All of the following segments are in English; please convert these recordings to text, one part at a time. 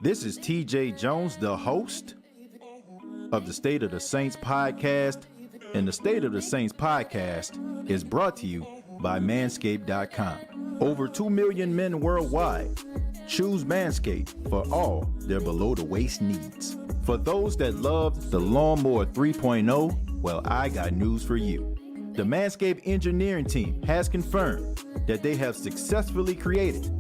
This is TJ Jones, the host of the State of the Saints podcast, and the State of the Saints podcast is brought to you by Manscaped.com. Over 2 million men worldwide choose Manscaped for all their below-the-waist needs. For those that love the Lawnmower 3.0, well, I got news for you. The Manscaped engineering team has confirmed that they have successfully created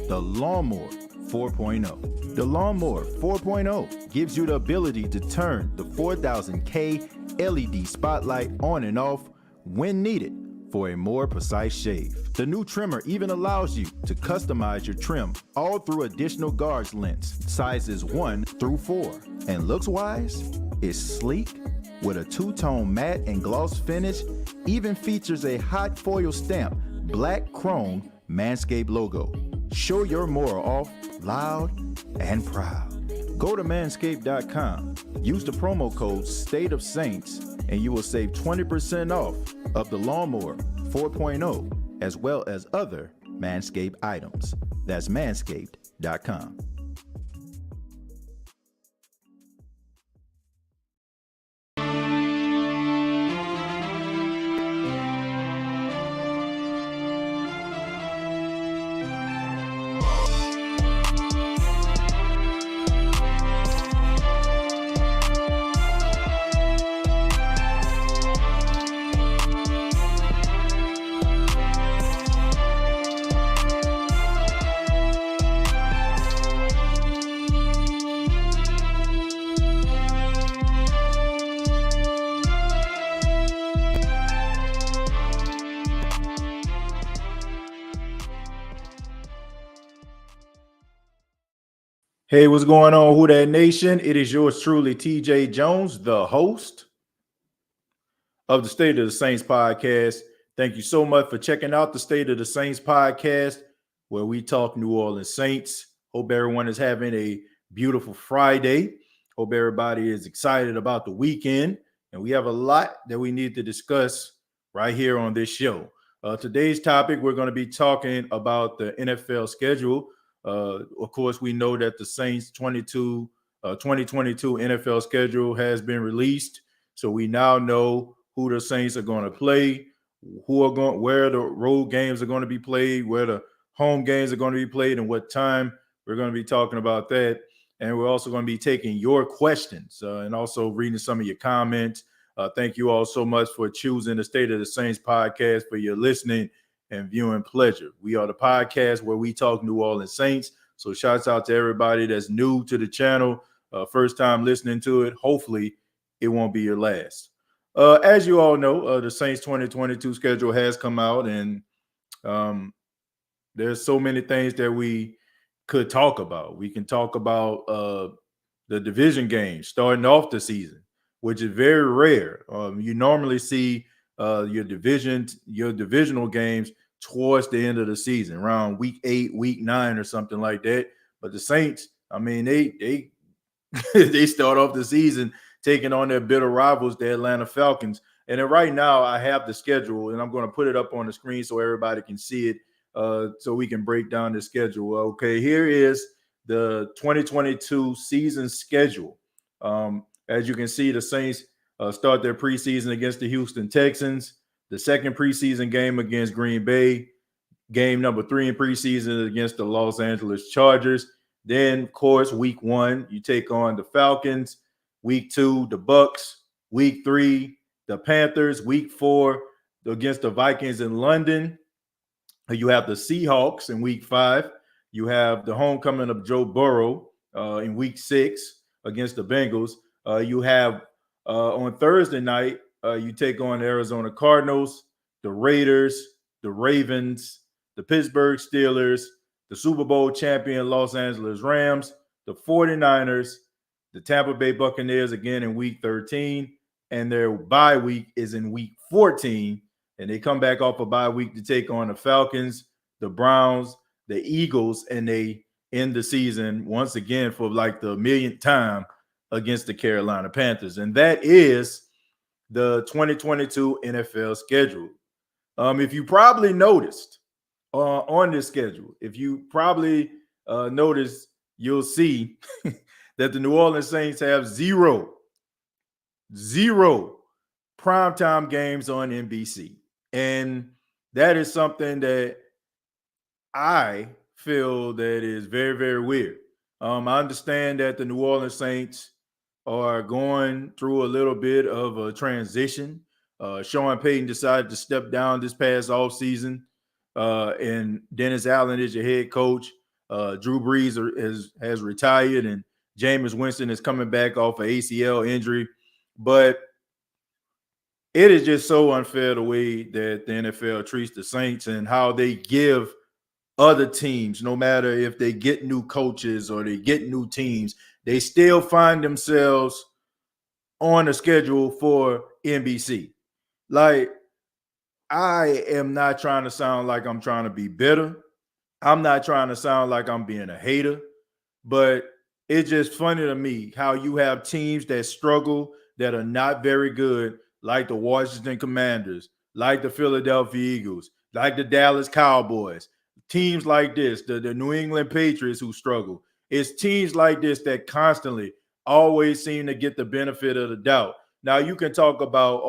the Lawnmower 4.0. The Lawnmower 4.0 gives you the ability to turn the 4000K LED spotlight on and off when needed for a more precise shave. The new trimmer even allows you to customize your trim all through additional guards lengths, sizes 1 through 4. And looks-wise, it's sleek with a two-tone matte and gloss finish, even features a hot foil stamp, black chrome Manscaped logo. Show your mower off loud and proud. Go to manscaped.com, use the promo code State of Saints, and you will save 20% off of the Lawnmower 4.0 as well as other Manscaped items. That's manscaped.com. Hey, what's going on, Who Dat Nation? It is yours truly, TJ Jones, the host of the State of the Saints podcast. Thank you so much for checking out the State of the Saints podcast, where we talk New Orleans Saints. Hope everyone is having a beautiful Friday. Hope everybody is excited about the weekend. And we have a lot that we need to discuss right here on this show. Today's topic, we're going to be talking about the NFL schedule. Of course, we know that the Saints 2022 NFL schedule has been released. So we now know who the Saints are going to play, where the road games are going to be played, where the home games are going to be played, and what time. We're going to be talking about that. And we're also going to be taking your questions and also reading some of your comments. Thank you all so much for choosing the State of the Saints podcast, for your listening and viewing pleasure. We are the podcast where we talk New Orleans Saints. So shouts out to everybody that's new to the channel, first time listening to it. Hopefully it won't be your last. As you all know, the Saints 2022 schedule has come out, and there's so many things that we could talk about. We can talk about the division games starting off the season, which is very rare. You normally see your divisional games towards the end of the season, around week 8, week 9, or something like that. But the Saints, I mean, they they start off the season taking on their bitter rivals, the Atlanta Falcons. And then right now, I have the schedule, and I'm going to put it up on the screen so everybody can see it, so we can break down the schedule. Okay, here is the 2022 season schedule. As you can see, the Saints start their preseason against the Houston Texans, the second preseason game against Green Bay, game number 3 in preseason against the Los Angeles Chargers. Then, of course, week 1, you take on the Falcons. Week 2, the Bucs. Week 3, the Panthers. Week 4, against the Vikings in London. You have the Seahawks in week 5. You have the homecoming of Joe Burrow in week 6 against the Bengals. You have on Thursday night, you take on the Arizona Cardinals, the Raiders, the Ravens, the Pittsburgh Steelers, the Super Bowl champion Los Angeles Rams, the 49ers, the Tampa Bay Buccaneers again in week 13, and their bye week is in week 14, and they come back off a bye week to take on the Falcons, the Browns, the Eagles, and they end the season once again for like the millionth time against the Carolina Panthers. And that is the 2022 NFL schedule. If you probably noticed on this schedule, if you probably noticed, you'll see that the New Orleans Saints have zero primetime games on NBC. And that is something that I feel that is very, very weird. I understand that the New Orleans Saints are going through a little bit of a transition. Sean Payton decided to step down this past offseason, and Dennis Allen is your head coach. Drew Brees has retired, and Jameis Winston is coming back off an ACL injury. But it is just so unfair the way that the NFL treats the Saints and how they give other teams, no matter if they get new coaches or they get new teams, they still find themselves on a schedule for NBC. Like, I am not trying to sound like I'm trying to be bitter. I'm not trying to sound like I'm being a hater, but it's just funny to me how you have teams that struggle, that are not very good, like the Washington Commanders, like the Philadelphia Eagles, like the Dallas Cowboys, teams like this, the New England Patriots who struggle. It's teams like this that constantly always seem to get the benefit of the doubt. Now, you can talk about,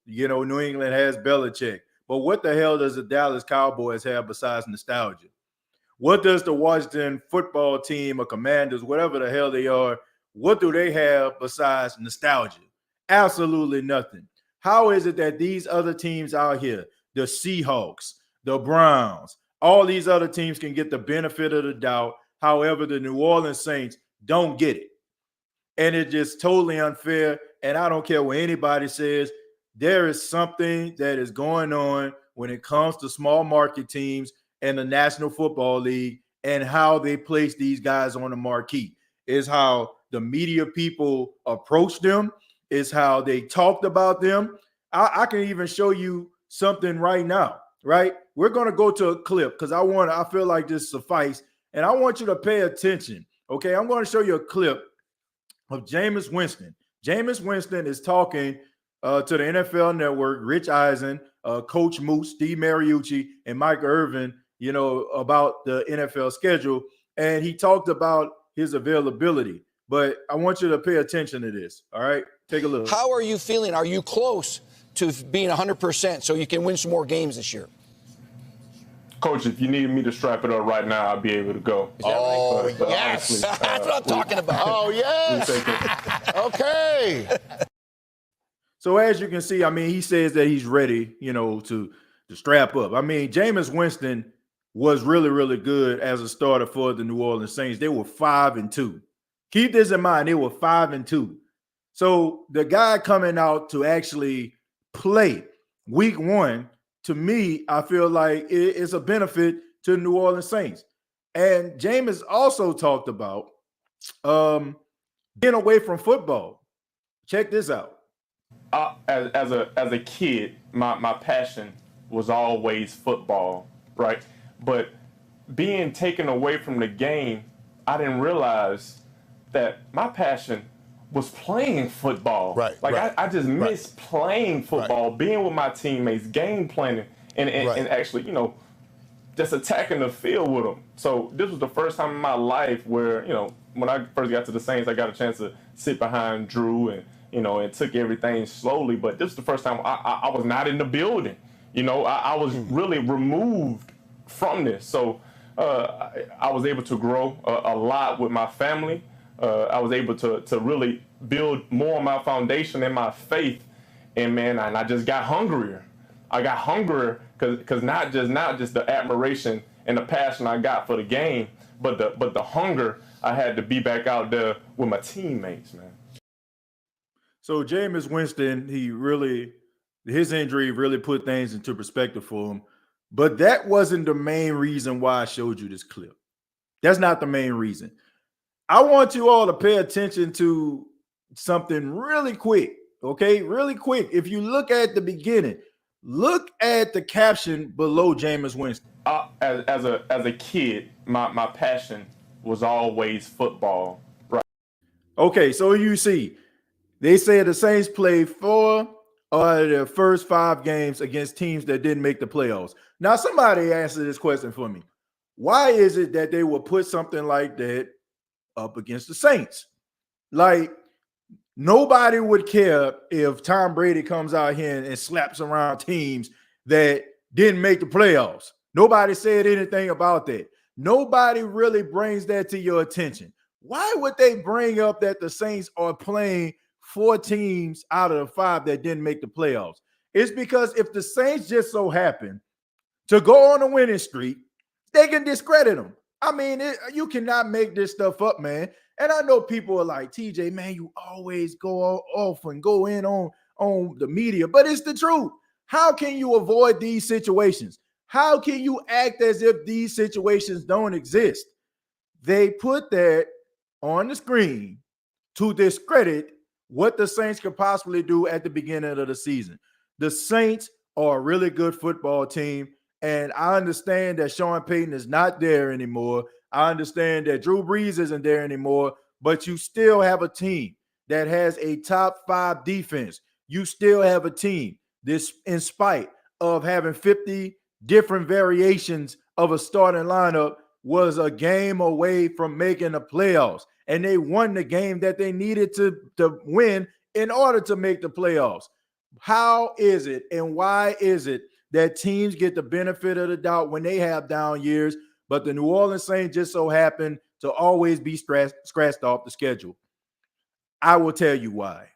New England has Belichick, but what the hell does the Dallas Cowboys have besides nostalgia? What does the Washington football team or Commanders, whatever the hell they are, what do they have besides nostalgia? Absolutely nothing. How is it that these other teams out here, the Seahawks, the Browns, all these other teams can get the benefit of the doubt? However, the New Orleans Saints don't get it. And it's just totally unfair. And I don't care what anybody says. There is something that is going on when it comes to small market teams and the National Football League and how they place these guys on the marquee. Is how the media people approach them, is how they talked about them. I can even show you something right now, right? We're going to go to a clip because I feel like this suffice, and I want you to pay attention, okay? I'm going to show you a clip of Jameis Winston. Jameis Winston is talking to the NFL Network, Rich Eisen, Coach Moose, Steve Mariucci, and Mike Irvin, about the NFL schedule. And he talked about his availability. But I want you to pay attention to this, all right? Take a look. How are you feeling? Are you close to being 100% so you can win some more games this year? Coach, if you needed me to strap it up right now, I'd be able to go. Oh, but yes. That's what I'm talking about. Oh, yes. Okay. So as you can see, he says that he's ready, to strap up. Jameis Winston was really, really good as a starter for the New Orleans Saints. They were 5-2. Keep this in mind. They were 5-2. So the guy coming out to actually play week one, to me, I feel like it's a benefit to the New Orleans Saints. And Jameis also talked about being away from football. Check this out. As a kid, my passion was always football, right? But being taken away from the game, I didn't realize that my passion was playing football. Right. I just miss playing football, being with my teammates, game planning, and actually, just attacking the field with them. So this was the first time in my life where, when I first got to the Saints, I got a chance to sit behind Drew and took everything slowly. But this is the first time I was not in the building. I was really removed from this. So I was able to grow a lot with my family. I was able to really build more on my foundation and my faith. And I just got hungrier. I got hungrier because not just the admiration and the passion I got for the game, but the hunger I had to be back out there with my teammates, man. So Jameis Winston, his injury really put things into perspective for him. But that wasn't the main reason why I showed you this clip. That's not the main reason. I want you all to pay attention to something really quick, okay? Really quick. If you look at the beginning, look at the caption below Jameis Winston. As a kid, my passion was always football, right? Okay, so you see, they say the Saints played 4 of their first 5 games against teams that didn't make the playoffs. Now, somebody answer this question for me. Why is it that they will put something like that up against the Saints. Like, nobody would care if Tom Brady comes out here and slaps around teams that didn't make the playoffs. Nobody said anything about that. Nobody really brings that to your attention. Why would they bring up that the Saints are playing 4 teams out of the 5 that didn't make the playoffs? It's because if the Saints just so happen to go on a winning streak, they can discredit them. I mean, you cannot make this stuff up, man. And I know people are like, TJ, man, you always go off and go in on the media, but it's the truth. How can you avoid these situations? How can you act as if these situations don't exist? They put that on the screen to discredit what the Saints could possibly do at the beginning of the season. The Saints are a really good football team, and I understand that Sean Payton is not there anymore. I understand that Drew Brees isn't there anymore, but you still have a team that has a top 5 defense. You still have a team, this in spite of having 50 different variations of a starting lineup, was a game away from making the playoffs. And they won the game that they needed to win in order to make the playoffs. How is it and why is it that teams get the benefit of the doubt when they have down years, but the New Orleans Saints just so happen to always be scratched off the schedule? I will tell you why.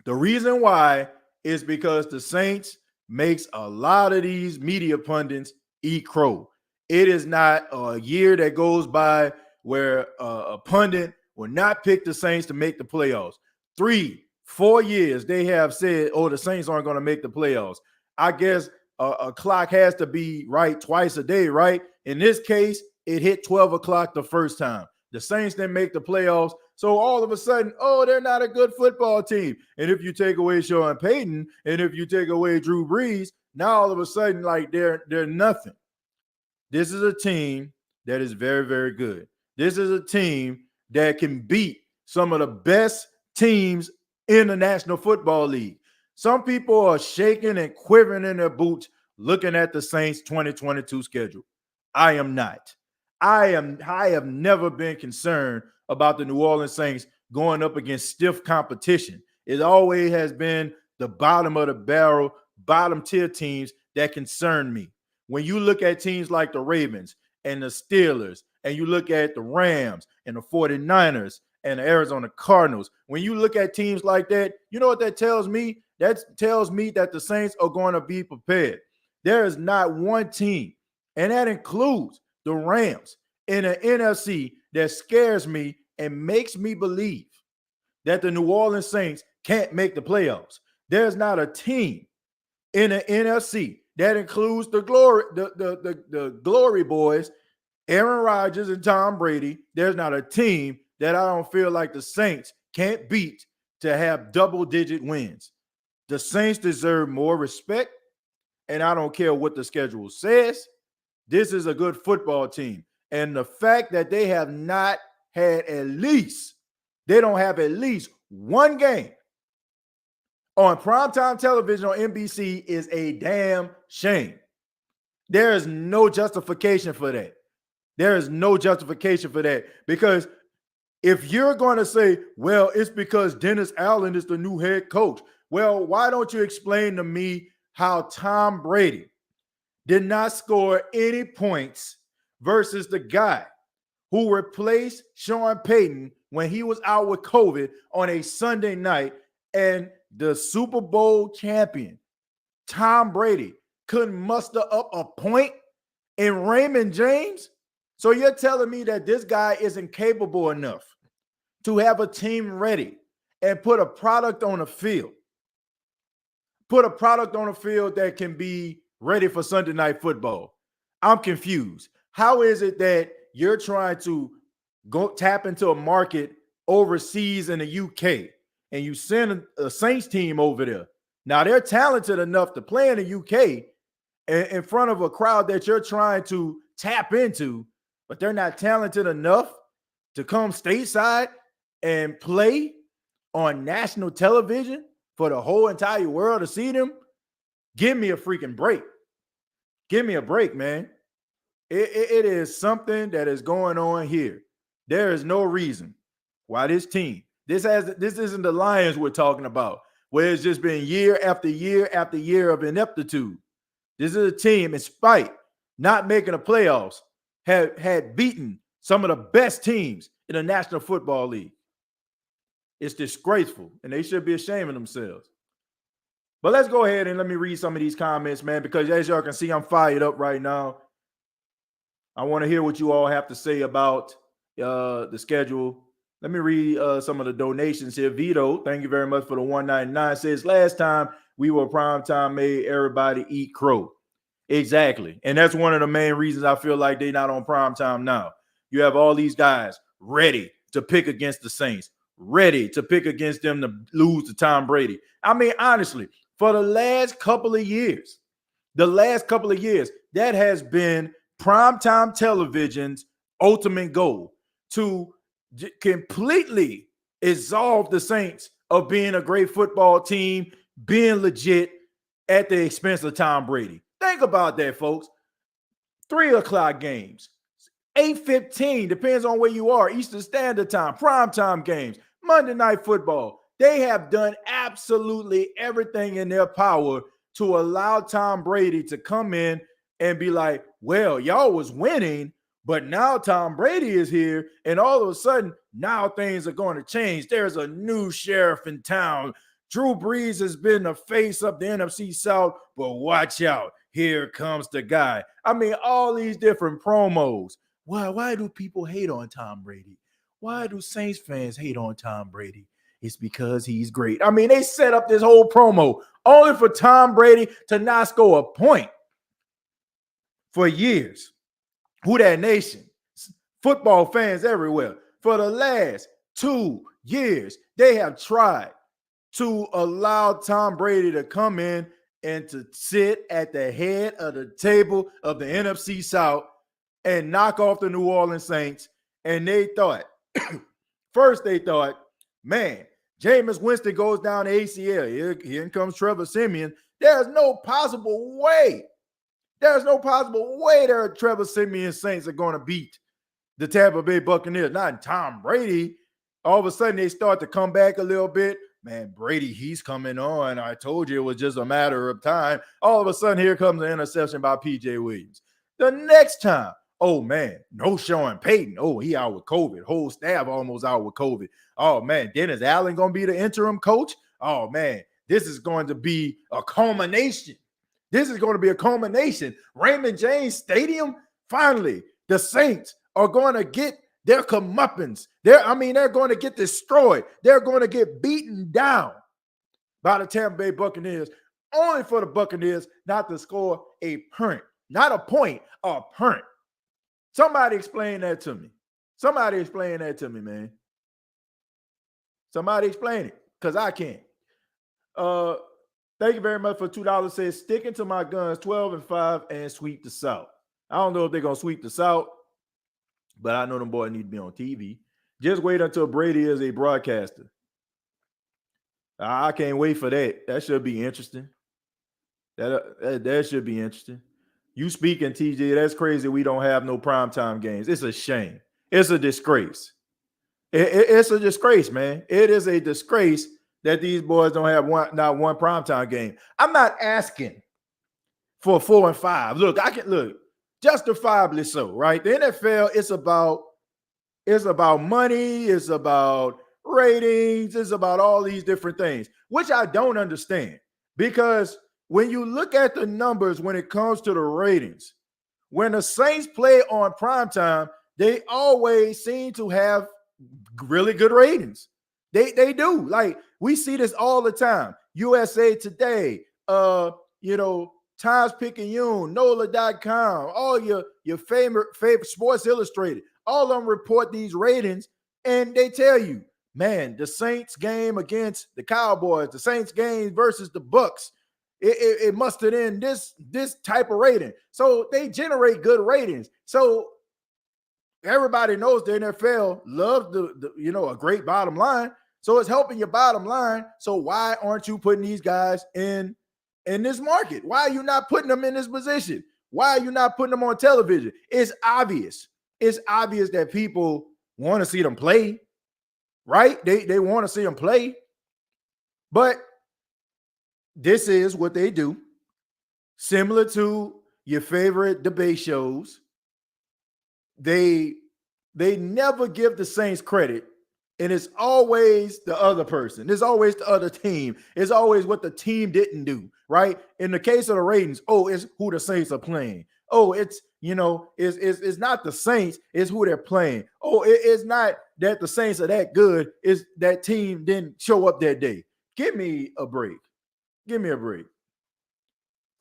The reason why is because the Saints makes a lot of these media pundits eat crow. It is not a year that goes by where a pundit will not pick the Saints to make the playoffs. 3-4 years they have said, oh, the Saints aren't going to make the playoffs. I guess a clock has to be right twice a day, right? In this case, it hit 12 o'clock the first time. The Saints didn't make the playoffs. So all of a sudden, oh, they're not a good football team. And if you take away Sean Payton and if you take away Drew Brees, now all of a sudden, like they're nothing. This is a team that is very, very good. This is a team that can beat some of the best teams in the National Football League. Some people are shaking and quivering in their boots looking at the Saints 2022 schedule. I am not. I have never been concerned about the New Orleans Saints going up against stiff competition. It always has been the bottom of the barrel, bottom tier teams that concern me. When you look at teams like the Ravens and the Steelers, and you look at the Rams and the 49ers and the Arizona Cardinals, when you look at teams like that, you know what that tells me? That tells me that the Saints are going to be prepared. There is not one team, and that includes the Rams in the NFC, that scares me and makes me believe that the New Orleans Saints can't make the playoffs. There's not a team in the NFC that includes the glory boys, Aaron Rodgers and Tom Brady. There's not a team that I don't feel like the Saints can't beat to have double-digit wins. The Saints deserve more respect, and I don't care what the schedule says. This is a good football team. And the fact that they have not had they don't have at least one game on primetime television on NBC is a damn shame. There is no justification for that. There is no justification for that, because if you're going to say, well, it's because Dennis Allen is the new head coach, well, why don't you explain to me how Tom Brady did not score any points versus the guy who replaced Sean Payton when he was out with COVID on a Sunday night, and the Super Bowl champion, Tom Brady, couldn't muster up a point in Raymond James? So you're telling me that this guy isn't capable enough to have a team ready and put a product on the field? Put a product on the field that can be ready for Sunday Night Football. I'm confused. How is it that you're trying to go tap into a market overseas in the UK and you send a Saints team over there? Now, they're talented enough to play in the UK in front of a crowd that you're trying to tap into, but they're not talented enough to come stateside and play on national television for the whole entire world to see them? Give me a freaking break. Give me a break, man. It is something that is going on here There is no reason why this team, this isn't the Lions we're talking about, where it's just been year after year after year of ineptitude. This is a team, in spite not making the playoffs, had beaten some of the best teams in the National Football League. It's disgraceful, and they should be ashamed of themselves. But let's go ahead and let me read some of these comments, man, because as y'all can see, I'm fired up right now. I want to hear what you all have to say about the schedule. Let me read some of the donations here. Vito, thank you very much for the $1.99. Says, last time we were primetime made everybody eat crow. Exactly. And that's one of the main reasons I feel like they're not on primetime now. You have all these guys ready to pick against the Saints, ready to pick against them to lose to Tom Brady. I mean, honestly, for the last couple of years, that has been primetime television's ultimate goal, to completely absolve the Saints of being a great football team, being legit at the expense of Tom Brady. Think about that, folks. 3 o'clock games, 8:15, depends on where you are, Eastern Standard Time, primetime games, Monday Night Football. They have done absolutely everything in their power to allow Tom Brady to come in and be like, well, y'all was winning, but now Tom Brady is here, and all of a sudden, now things are going to change. There's a new sheriff in town. Drew Brees has been the face of the NFC South, but watch out. Here comes the guy. I mean, all these different promos. Why do people hate on Tom Brady? Why do Saints fans hate on Tom Brady? It's because he's great. I mean, they set up this whole promo only for Tom Brady to not score a point for years. Who that nation? Football fans everywhere. For the last 2 years, they have tried to allow Tom Brady to come in and to sit at the head of the table of the NFC South and knock off the New Orleans Saints. And they thought, first they thought, man, Jameis Winston goes down to ACL. Here comes Trevor Siemian. There's no possible way that Trevor Siemian Saints are going to beat the Tampa Bay Buccaneers. Not Tom Brady. All of a sudden, they start to come back a little bit. Man, Brady, he's coming on. I told you it was just a matter of time. All of a sudden, here comes an interception by P.J. Williams. The next time, oh, man, no Sean Payton. Oh, he out with COVID. Whole staff almost out with COVID. Oh, man, Dennis Allen going to be the interim coach? Oh, man, this is going to be a culmination. Raymond James Stadium, finally, the Saints are going to get their comeuppance. They're going to get destroyed. They're going to get beaten down by the Tampa Bay Buccaneers, only for the Buccaneers not to score a punt. Not a point, a punt. Somebody explain that to me. Man. Somebody explain it, because I can't. Thank you very much for $2. Says, sticking to my guns, 12-5, and sweep the South. I don't know if they're going to sweep the South, but I know them boys need to be on TV. Just wait until Brady is a broadcaster. I can't wait for that. That should be interesting. That should be interesting. You speaking, TJ, that's crazy. We don't have no primetime games. It's a shame. It's a disgrace. It's a disgrace, man. It is a disgrace that these boys don't have not one primetime game. I'm not asking for 4 and 5. Look, justifiably so, right? The NFL, it's about money, it's about ratings, it's about all these different things, which I don't understand, because when you look at the numbers when it comes to the ratings, when the Saints play on primetime, they always seem to have really good ratings. They do. Like, we see this all the time. USA Today, Times Picayune, NOLA.com, all your favorite Sports Illustrated, all of them report these ratings, and they tell you, man, the Saints game against the Cowboys, the Saints game versus the Bucs, it mustered in this type of rating. So they generate good ratings. So everybody knows the NFL loves a great bottom line. So it's helping your bottom line. So why aren't you putting these guys in this market? Why are you not putting them in this position? Why are you not putting them on television? It's obvious. It's obvious that people want to see them play, right? They want to see them play. But this is what they do. Similar to your favorite debate shows, they never give the Saints credit, and it's always the other person. It's always the other team. It's always what the team didn't do, right? In the case of the ratings, it's who the Saints are playing. It's it's not the Saints, it's who they're playing. It's not that the Saints are that good, it's that team didn't show up that day. Give me a break. Give me a break.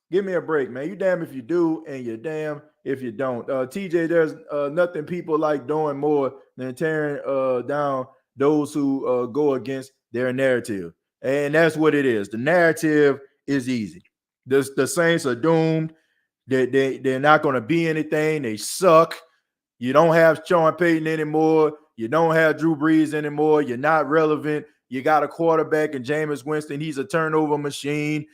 Give me a break, man. You damn if you do, and you're damn if you don't. TJ, there's nothing people like doing more than tearing down those who go against their narrative. And that's what it is. The narrative is easy. The Saints are doomed. They're not going to be anything. They suck. You don't have Sean Payton anymore. You don't have Drew Brees anymore. You're not relevant. You got a quarterback in Jameis Winston. He's a turnover machine.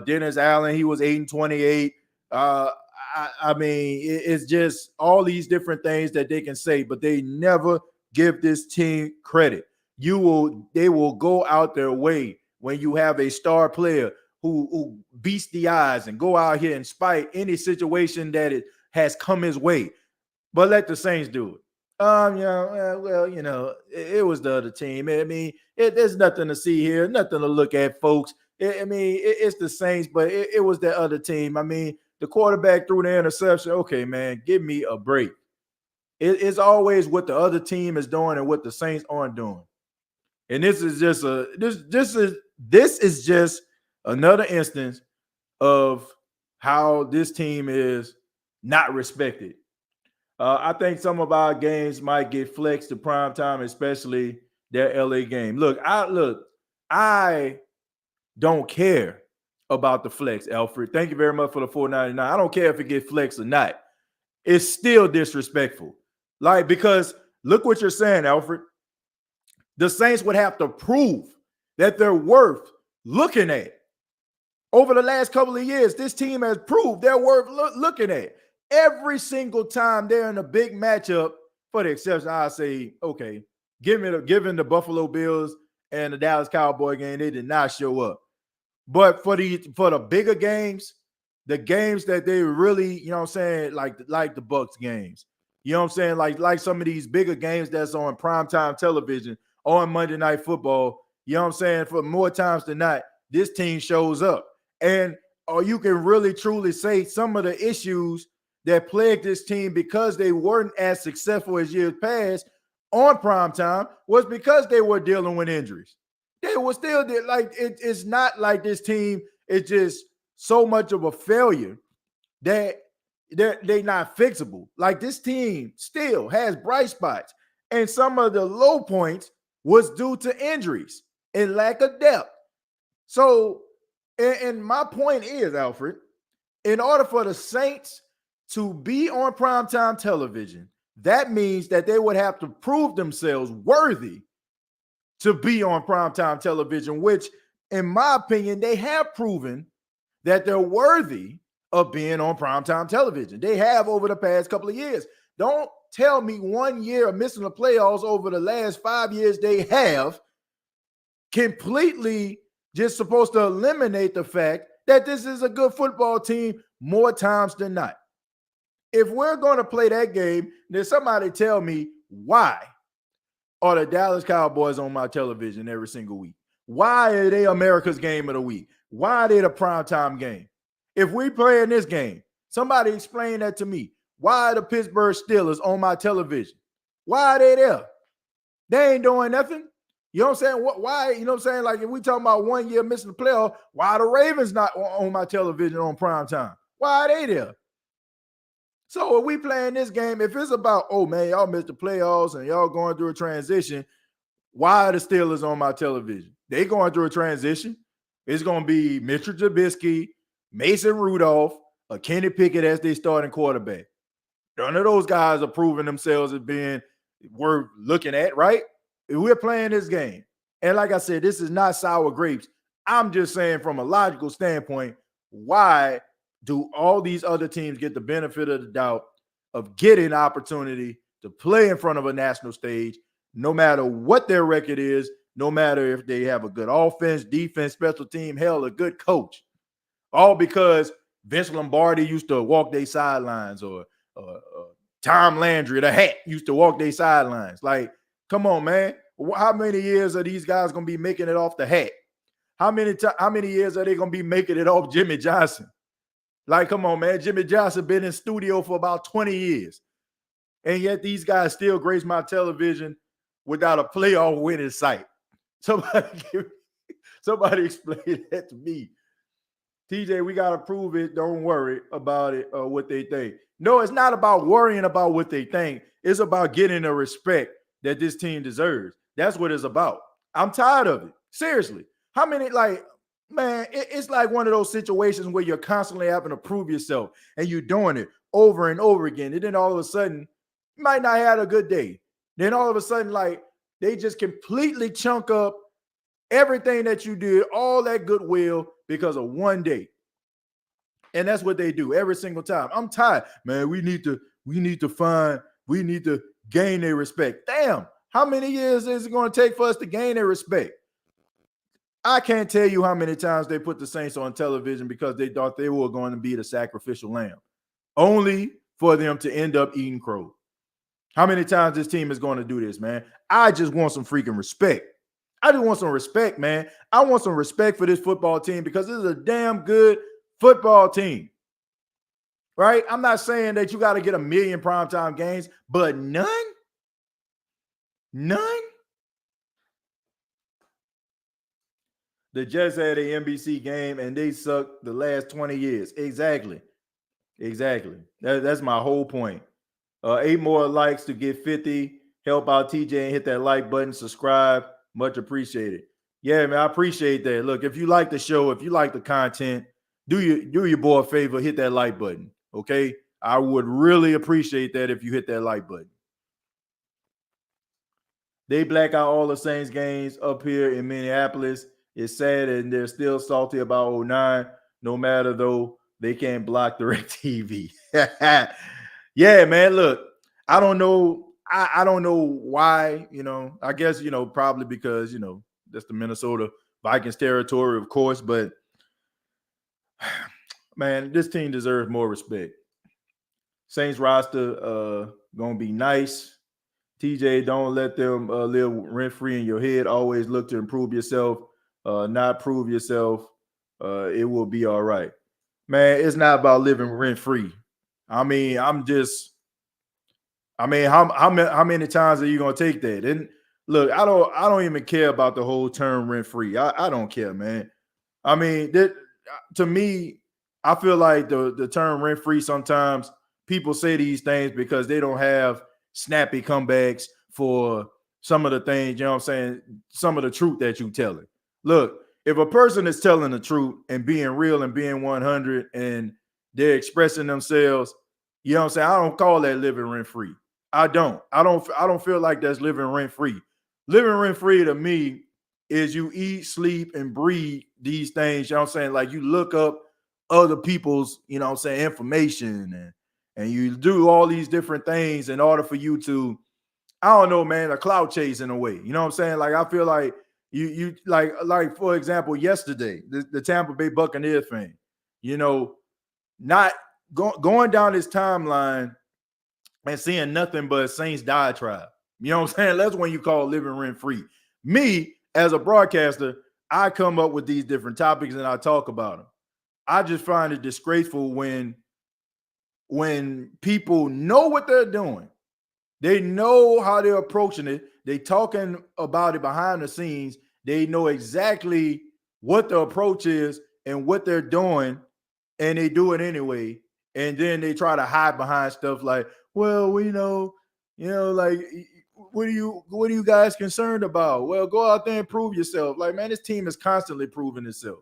Dennis Allen, he was 8-28. I mean, it's just all these different things that they can say, but they never give this team credit. They will go out their way when you have a star player who beats the odds and go out here and spite any situation that it has come his way. But let the Saints do it. It was the other team. I mean, there's nothing to see here, nothing to look at, folks. It's the Saints, but it was the other team. I mean, the quarterback threw the interception. Okay, man, give me a break. It's always what the other team is doing and what the Saints aren't doing. And this is just another instance of how this team is not respected. I think some of our games might get flexed to prime time, especially their LA game. I don't care about the flex, Alfred. Thank you very much for the $4.99. I don't care if it gets flexed or not. It's still disrespectful. Because look what you're saying, Alfred. The Saints would have to prove that they're worth looking at. Over the last couple of years, this team has proved they're worth looking at. Every single time they're in a big matchup, for the exception, I say, okay, given the Buffalo Bills and the Dallas Cowboy game, they did not show up. But for the bigger games, the games that they really, like the Bucs games, like some of these bigger games that's on primetime television on Monday Night Football, for more times than not, this team shows up. Or you can really truly say some of the issues that plagued this team because they weren't as successful as years past on primetime was because they were dealing with injuries. They were still there. It's not like this team is just so much of a failure that they're not fixable. Like, this team still has bright spots, and some of the low points was due to injuries and lack of depth. So, and my point is, Alfred, in order for the Saints to be on primetime television, that means that they would have to prove themselves worthy to be on primetime television, which, in my opinion, they have proven that they're worthy of being on primetime television. They have over the past couple of years. Don't tell me 1 year of missing the playoffs over the last 5 years they have completely just supposed to eliminate the fact that this is a good football team more times than not. If we're going to play that game, then somebody tell me why are the Dallas Cowboys on my television every single week? Why are they America's game of the week? Why are they the primetime game? If we play in this game, somebody explain that to me. Why are the Pittsburgh Steelers on my television? Why are they there? They ain't doing nothing. You know what I'm saying? Why? You know what I'm saying? Like, if we talking about 1 year missing the playoff, why are the Ravens not on my television on primetime? Why are they there? So if we playing this game, if it's about, oh man, y'all missed the playoffs and y'all going through a transition, why are the Steelers on my television? They going through a transition. It's going to be Mitchell Trubisky, Mason Rudolph, or Kenny Pickett as they starting quarterback. None of those guys are proving themselves as being worth looking at, right? If we're playing this game, and like I said, this is not sour grapes. I'm just saying from a logical standpoint, why do all these other teams get the benefit of the doubt of getting opportunity to play in front of a national stage, no matter what their record is, no matter if they have a good offense, defense, special team, hell, a good coach. All because Vince Lombardi used to walk their sidelines, or Tom Landry, the hat, used to walk their sidelines. Like, come on, man. How many years are these guys going to be making it off the hat? How many years are they going to be making it off Jimmy Johnson? Like, come on, man. Jimmy Johnson been in studio for about 20 years. And yet these guys still grace my television without a playoff win in sight. Somebody explain that to me. TJ, we got to prove it. Don't worry about it or what they think. No, it's not about worrying about what they think. It's about getting the respect that this team deserves. That's what it's about. I'm tired of it. Seriously. How many, like, man, it's like one of those situations where you're constantly having to prove yourself and you're doing it over and over again. And then all of a sudden, you might not have a good day. Then all of a sudden, like, they just completely chunk up everything that you did, all that goodwill, because of one day. And that's what they do every single time. I'm tired, man. We need to gain their respect. Damn, how many years is it going to take for us to gain their respect? I can't tell you how many times they put the Saints on television because they thought they were going to be the sacrificial lamb, only for them to end up eating crow. How many times this team is going to do this, man? I just want some freaking respect. I just want some respect, man. I want some respect for this football team because this is a damn good football team, right? I'm not saying that you got to get 1 million primetime games, but none. The Jets had an NBC game and they sucked the last 20 years. Exactly. That's my whole point. 8 more likes to get 50. Help out TJ and hit that like button. Subscribe. Much appreciated. Yeah, man, I appreciate that. Look, if you like the show, if you like the content, do your boy a favor, hit that like button, okay? I would really appreciate that if you hit that like button. They black out all the Saints games up here in Minneapolis. It's sad, and they're still salty about 09. No matter, though, they can't block DirecTV. Yeah, man, look, I don't know. I don't know why, I guess, probably because, that's the Minnesota Vikings territory, of course. But, man, this team deserves more respect. Saints roster going to be nice. TJ, don't let them live rent-free in your head. Always look to improve yourself, not prove yourself. It will be all right. Man, it's not about living rent-free. I mean, how many times are you going to take that? And look, I don't even care about the whole term rent-free. I don't care, man. I mean, to me, I feel like the term rent-free, sometimes people say these things because they don't have snappy comebacks for some of the things, you know what I'm saying, some of the truth that you're telling. Look, if a person is telling the truth and being real and being 100 and they're expressing themselves, you know what I'm saying, I don't call that living rent-free. I don't feel like that's living rent-free. Living rent-free to me is you eat, sleep, and breathe these things, you know what I'm saying? Like you look up other people's, you know what I'm saying, information and you do all these different things in order for you to, I don't know, man, a clout chase in a way. You know what I'm saying? Like I feel like you like for example, yesterday, the Tampa Bay Buccaneers thing, not going down this timeline and seeing nothing but Saints diatribe. You know what I'm saying? That's when you call living rent-free. Me, as a broadcaster, I come up with these different topics and I talk about them. I just find it disgraceful when people know what they're doing. They know how they're approaching it. They talking about it behind the scenes. They know exactly what the approach is and what they're doing, and they do it anyway. And then they try to hide behind stuff like, well, we know, like, what are you guys concerned about? Well, go out there and prove yourself. Like, man, this team is constantly proving itself.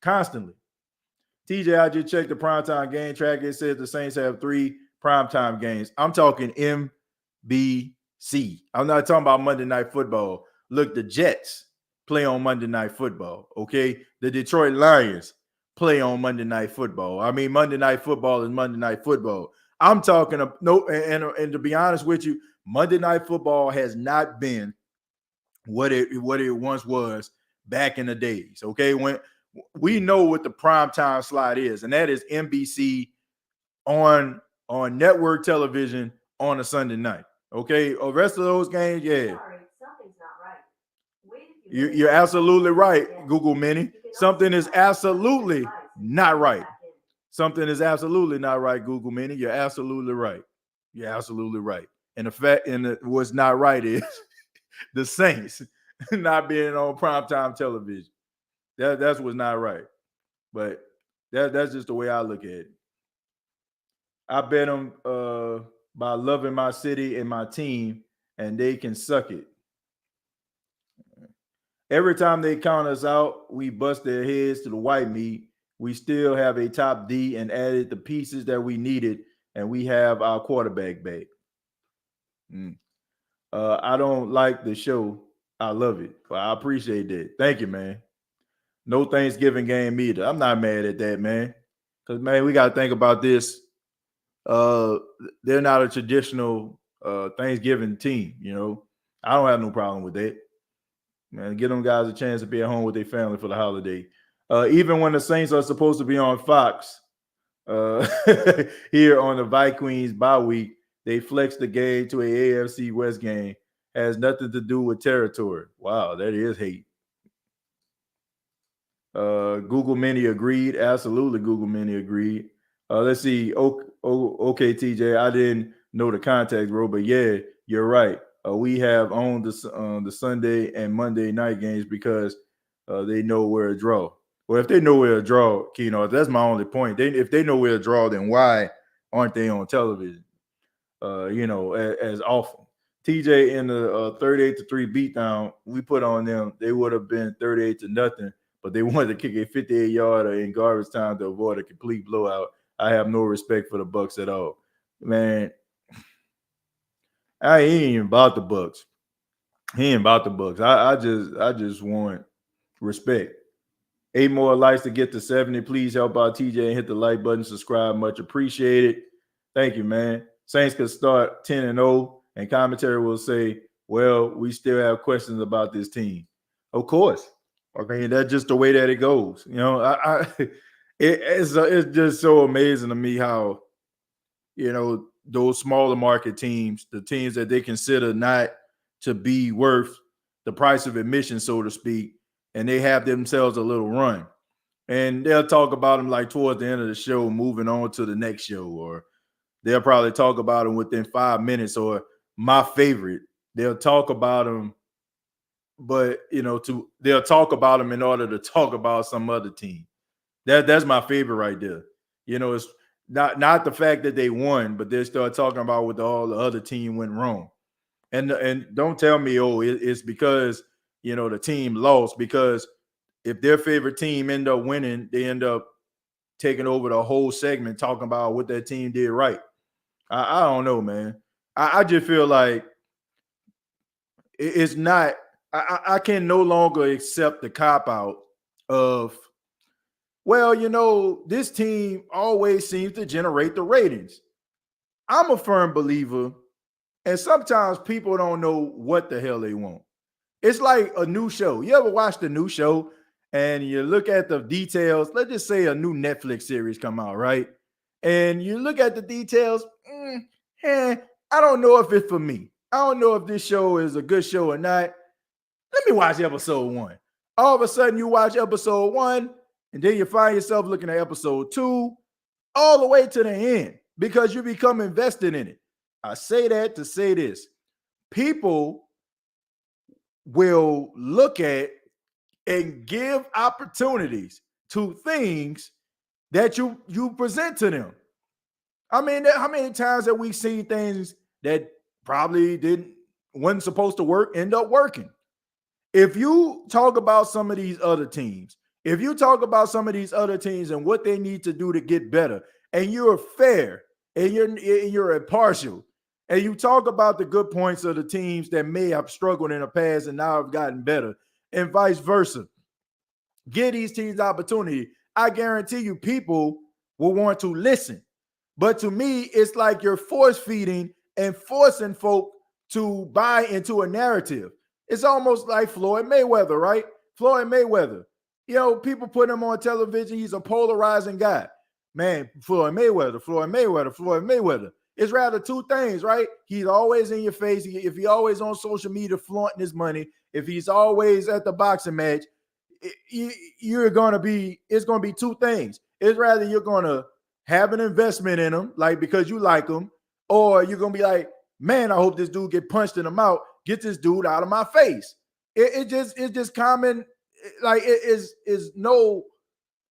Constantly. TJ, I just checked the primetime game track. It says the Saints have 3 primetime games. I'm talking NBC. I'm not talking about Monday Night Football. Look, the Jets play on Monday Night Football, okay? The Detroit Lions play on Monday Night Football. I mean, Monday Night Football is Monday Night Football. I'm talking of no, and to be honest with you, Monday Night Football has not been what it once was back in the days. Okay, when we know what the primetime slot is, and that is NBC on network television on a Sunday night. Okay, the rest of those games, yeah. Sorry, something's not right. You're absolutely right, Google Mini. Something is absolutely not right. Something is absolutely not right, Google Mini. You're absolutely right. You're absolutely right. And the fact, what's not right is the Saints not being on primetime television. That's what's not right. But that's just the way I look at it. I bet them by loving my city and my team, and they can suck it. Every time they count us out, we bust their heads to the white meat. We still have a top D and added the pieces that we needed, and we have our quarterback back. I don't like the show. I love it. But I appreciate that. Thank you, man. No Thanksgiving game either. I'm not mad at that, man. Because, man, we got to think about this. They're not a traditional Thanksgiving team, you know. I don't have no problem with that. Man, give them guys a chance to be at home with their family for the holiday. Even when the Saints are supposed to be on Fox here on the Vikings bye week, they flex the game to a AFC West game. Has nothing to do with territory. Wow, that is hate. Google Mini agreed. Absolutely, Google Mini agreed. Let's see. Okay, TJ, I didn't know the context, bro, but yeah, you're right. We have owned the Sunday and Monday night games because they know we're a draw. Well, if they know we're a draw, Keno, that's my only point. If they know we're a draw, then why aren't they on television? As often. TJ in the 38-3 beatdown we put on them, they would have been 38-0, but they wanted to kick a 58-yarder in garbage time to avoid a complete blowout. I have no respect for the Bucs at all, man. I ain't even about the Bucs. He ain't about the Bucs. I just want respect. 8 more likes to get to 70. Please help out TJ and hit the like button. Subscribe, much appreciated. Thank you, man. Saints could start 10-0, and commentary will say, "Well, we still have questions about this team." Of course. I mean, that's just the way that it goes. You know, it's just so amazing to me how, you know, those smaller market teams, the teams that they consider not to be worth the price of admission, so to speak, and they have themselves a little run. And they'll talk about them like towards the end of the show, moving on to the next show, or they'll probably talk about them within 5 minutes, or my favorite, they'll talk about them, but, you know, they'll talk about them in order to talk about some other team. That's my favorite right there. You know, it's not the fact that they won, but they start talking about what all the other team went wrong. And don't tell me, it's because, you know, the team lost, because if their favorite team end up winning, they end up taking over the whole segment talking about what that team did right. I don't know, man. I just feel like it's not – I can no longer accept the cop-out of, well, you know, this team always seems to generate the ratings. I'm a firm believer, and sometimes people don't know what the hell they want. It's like a new show. You ever watch the new show and you look at the details? Let's just say a new Netflix series come out, right? And you look at the details, I don't know if it's for me. I don't know if this show is a good show or not. Let me watch episode 1. All of a sudden, you watch episode 1, and then you find yourself looking at episode 2 all the way to the end because you become invested in it. I say that to say this. People will look at and give opportunities to things that you present to them. I mean, how many times have we seen things that probably wasn't supposed to work end up working? If you talk about some of these other teams, and what they need to do to get better, and you're fair and you're impartial, and you talk about the good points of the teams that may have struggled in the past and now have gotten better, and vice versa, give these teams opportunity. I guarantee you people will want to listen. But to me, it's like you're force feeding and forcing folk to buy into a narrative. It's almost like Floyd Mayweather, right? Floyd Mayweather. People put him on television. He's a polarizing guy. Man, Floyd Mayweather, Floyd Mayweather, Floyd Mayweather. It's rather two things, right? He's always in your face. If he's always on social media flaunting his money, if he's always at the boxing match, it's going to be two things. It's rather you're going to have an investment in him, like because you like him, or you're going to be like, man, I hope this dude get punched in the mouth. Get this dude out of my face. It's just common. Like it is no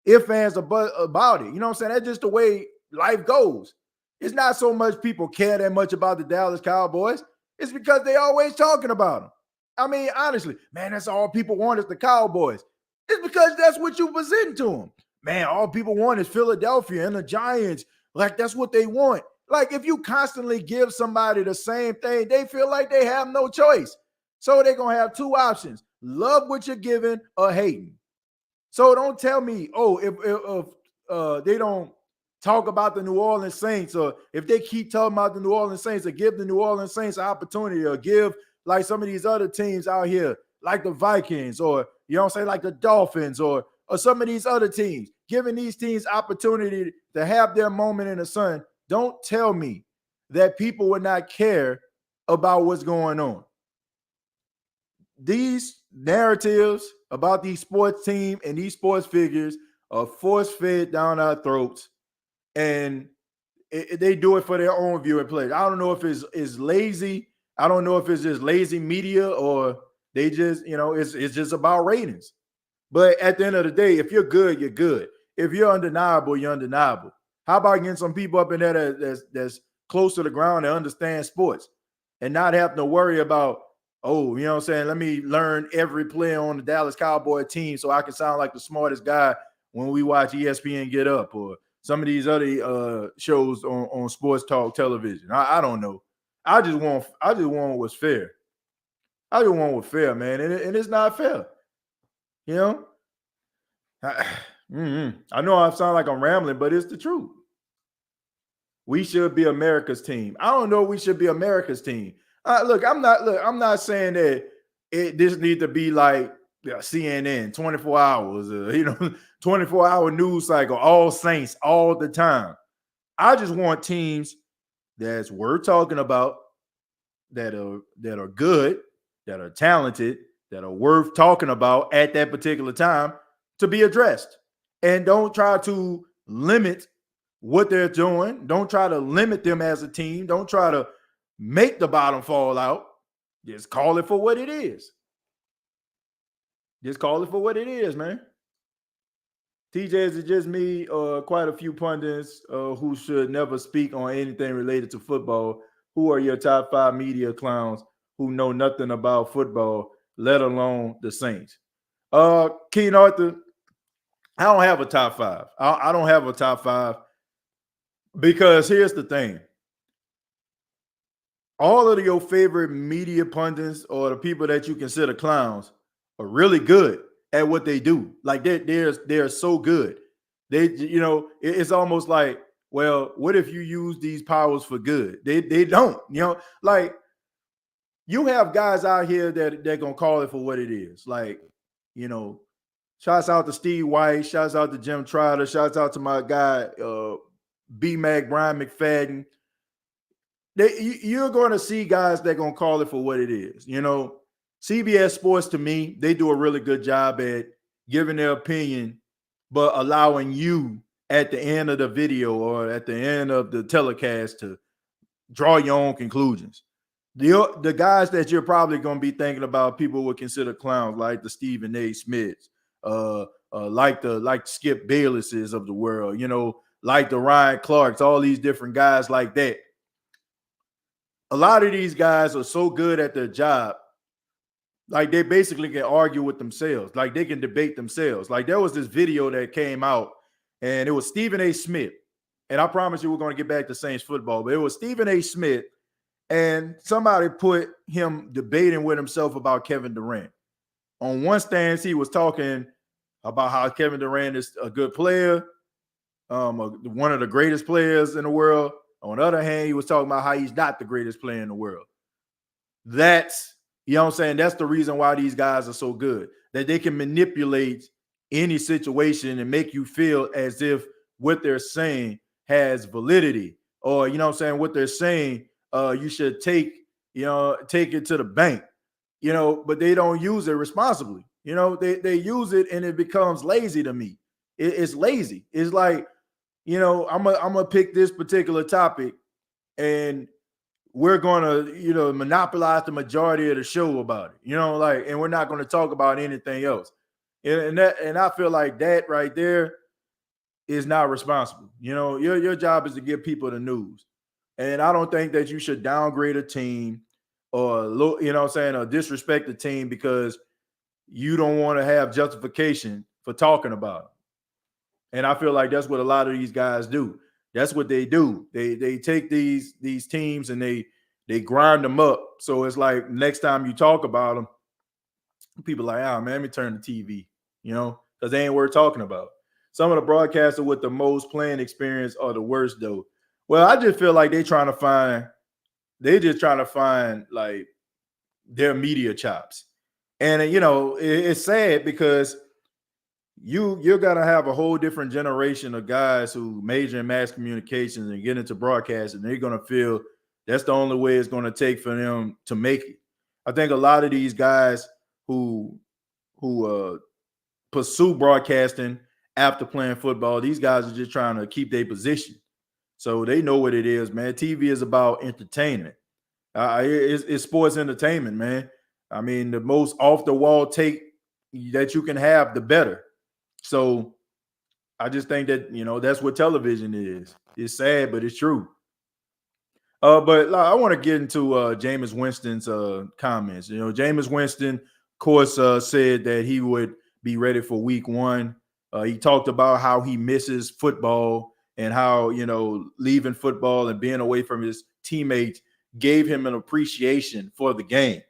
ifs, ands, or buts about it. You know what I'm saying? That's just the way life goes. It's not so much people care that much about the Dallas Cowboys. It's because they always talking about them. I mean, honestly, man, that's all people want is the Cowboys. It's because that's what you present to them. Man, all people want is Philadelphia and the Giants. Like, that's what they want. Like, if you constantly give somebody the same thing, they feel like they have no choice. So they're going to have two options: love what you're giving or hating. So don't tell me, if they don't talk about the New Orleans Saints, or if they keep talking about the New Orleans Saints, or give the New Orleans Saints an opportunity, or give like some of these other teams out here, like the Vikings, or, you know what I'm saying, like the Dolphins, or some of these other teams, giving these teams opportunity to have their moment in the sun. Don't tell me that people would not care about what's going on. These narratives about these sports teams and these sports figures are force-fed down our throats, and they do it for their own viewing pleasure. I don't know if it's lazy. I don't know if it's just lazy media, or they just, it's just about ratings. But at the end of the day, if you're good, you're good. If you're undeniable, you're undeniable. How about getting some people up in there that's close to the ground and understand sports, and not have to worry about, you know what I'm saying, let me learn every play on the Dallas Cowboy team so I can sound like the smartest guy when we watch ESPN Get Up, or some of these other shows on sports talk television. I don't know. I just want what's fair. I just want what's fair, man, and it's not fair. I know I sound like I'm rambling, but it's the truth. We should be America's team. I don't know if we should be America's team. I'm not saying that this needs to be like CNN, 24 hours, 24-hour news cycle, all Saints all the time. I just want teams that's worth talking about, that are good, that are talented, that are worth talking about at that particular time, to be addressed. And don't try to limit what they're doing. Don't try to limit them as a team. Don't try to make the bottom fall out. Just call it for what it is. Just call it for what it is, man. TJ, is it just me or quite a few pundits who should never speak on anything related to football? Who are your top 5 media clowns who know nothing about football, let alone the Saints? Keen Arthur, I don't have a top 5. I don't have a top 5 because here's the thing. All of your favorite media pundits, or the people that you consider clowns, are really good at what they do. Like they're so good. It's almost like, well, what if you use these powers for good? They don't, like, you have guys out here that they're gonna call it for what it is. Like, shouts out to Steve White, shouts out to Jim Trotter, shouts out to my guy B-Mac, Brian McFadden. You're going to see guys that are going to call it for what it is. CBS Sports, to me, they do a really good job at giving their opinion, but allowing you at the end of the video or at the end of the telecast to draw your own conclusions. The guys that you're probably going to be thinking about, people would consider clowns, like the Stephen A. Smiths, like Skip Baylesses of the world, like the Ryan Clarks, all these different guys like that. A lot of these guys are so good at their job, like they basically can argue with themselves, like they can debate themselves. Like there was this video that came out, and it was Stephen A. Smith, and I promise you we're going to get back to Saints football, but it was Stephen A. Smith, and somebody put him debating with himself about Kevin Durant. On one stance, he was talking about how Kevin Durant is a good player, one of the greatest players in the world. On the other hand, he was talking about how he's not the greatest player in the world. That's, you know what I'm saying? That's the reason why these guys are so good, that they can manipulate any situation and make you feel as if what they're saying has validity, or, you know what I'm saying, what they're saying, you should take it to the bank, but they don't use it responsibly. They use it and it becomes lazy to me. It's lazy. It's like, I'm gonna pick this particular topic and we're gonna, monopolize the majority of the show about it, and we're not gonna talk about anything else. And I feel like that right there is not responsible. Your job is to give people the news. And I don't think that you should downgrade a team or or disrespect the team because you don't want to have justification for talking about it. And I feel like that's what a lot of these guys do. That's what they do. They take these teams and they grind them up. So it's like next time you talk about them, people are like, man, let me turn the TV, because they ain't worth talking about. Some of the broadcasters with the most playing experience are the worst, though. Well, I just feel like they're just trying to find like their media chops. And, it's sad because you're going to have a whole different generation of guys who major in mass communications and get into broadcasting. They're going to feel that's the only way it's going to take for them to make it. I think a lot of these guys who pursue broadcasting after playing football, these guys are just trying to keep their position. So they know what it is, man. TV is about entertainment. It's sports entertainment, man. I mean, the most off-the-wall take that you can have, the better. So I just think that, that's what television is. It's sad, but it's true. But I want to get into Jameis Winston's comments. Jameis Winston, of course, said that he would be ready for week 1. He talked about how he misses football and how, leaving football and being away from his teammates gave him an appreciation for the game.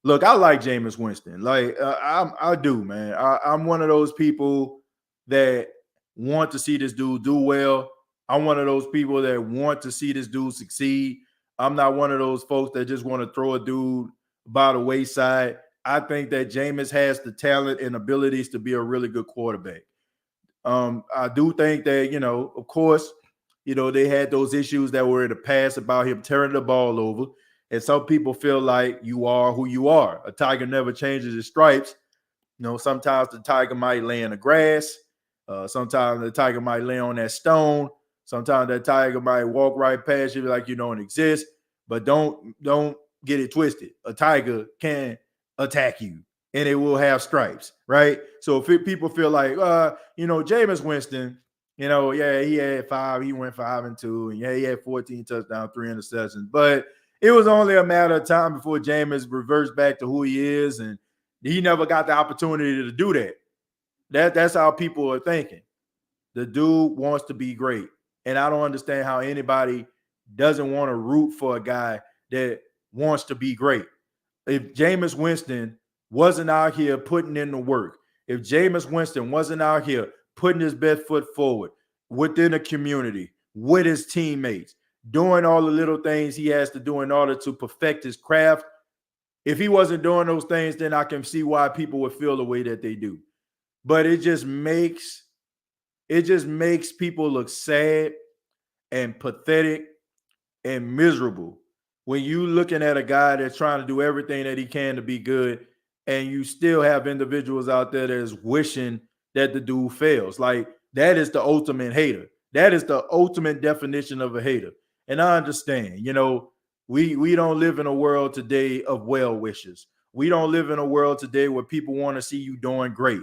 Look, I like Jameis Winston. Like, I do, man. I'm one of those people that want to see this dude do well. I'm one of those people that want to see this dude succeed. I'm not one of those folks that just want to throw a dude by the wayside. I think that Jameis has the talent and abilities to be a really good quarterback. I do think that, of course, they had those issues that were in the past about him tearing the ball over. And some people feel like you are who you are. A tiger never changes his stripes. Sometimes the tiger might lay in the grass. Sometimes the tiger might lay on that stone. Sometimes that tiger might walk right past you like you don't exist. But don't get it twisted. A tiger can attack you and it will have stripes, right? So if people feel like, Jameis Winston, he had 5, he went 5-2, and he had 14 touchdowns, 3 interceptions. But it was only a matter of time before Jameis reverts back to who he is, and he never got the opportunity to do that. That's how people are thinking. The dude wants to be great, and I don't understand how anybody doesn't want to root for a guy that wants to be great. If Jameis Winston wasn't out here putting in the work, if Jameis Winston wasn't out here putting his best foot forward within the community, with his teammates, doing all the little things he has to do in order to perfect his craft, if he wasn't doing those things, then I can see why people would feel the way that they do. But it just makes people look sad and pathetic and miserable when you looking at a guy that's trying to do everything that he can to be good, and you still have individuals out there that is wishing that the dude fails. Like, that is the ultimate hater. That is the ultimate definition of a hater. And I understand, we don't live in a world today of well wishers. We don't live in a world today where people want to see you doing great.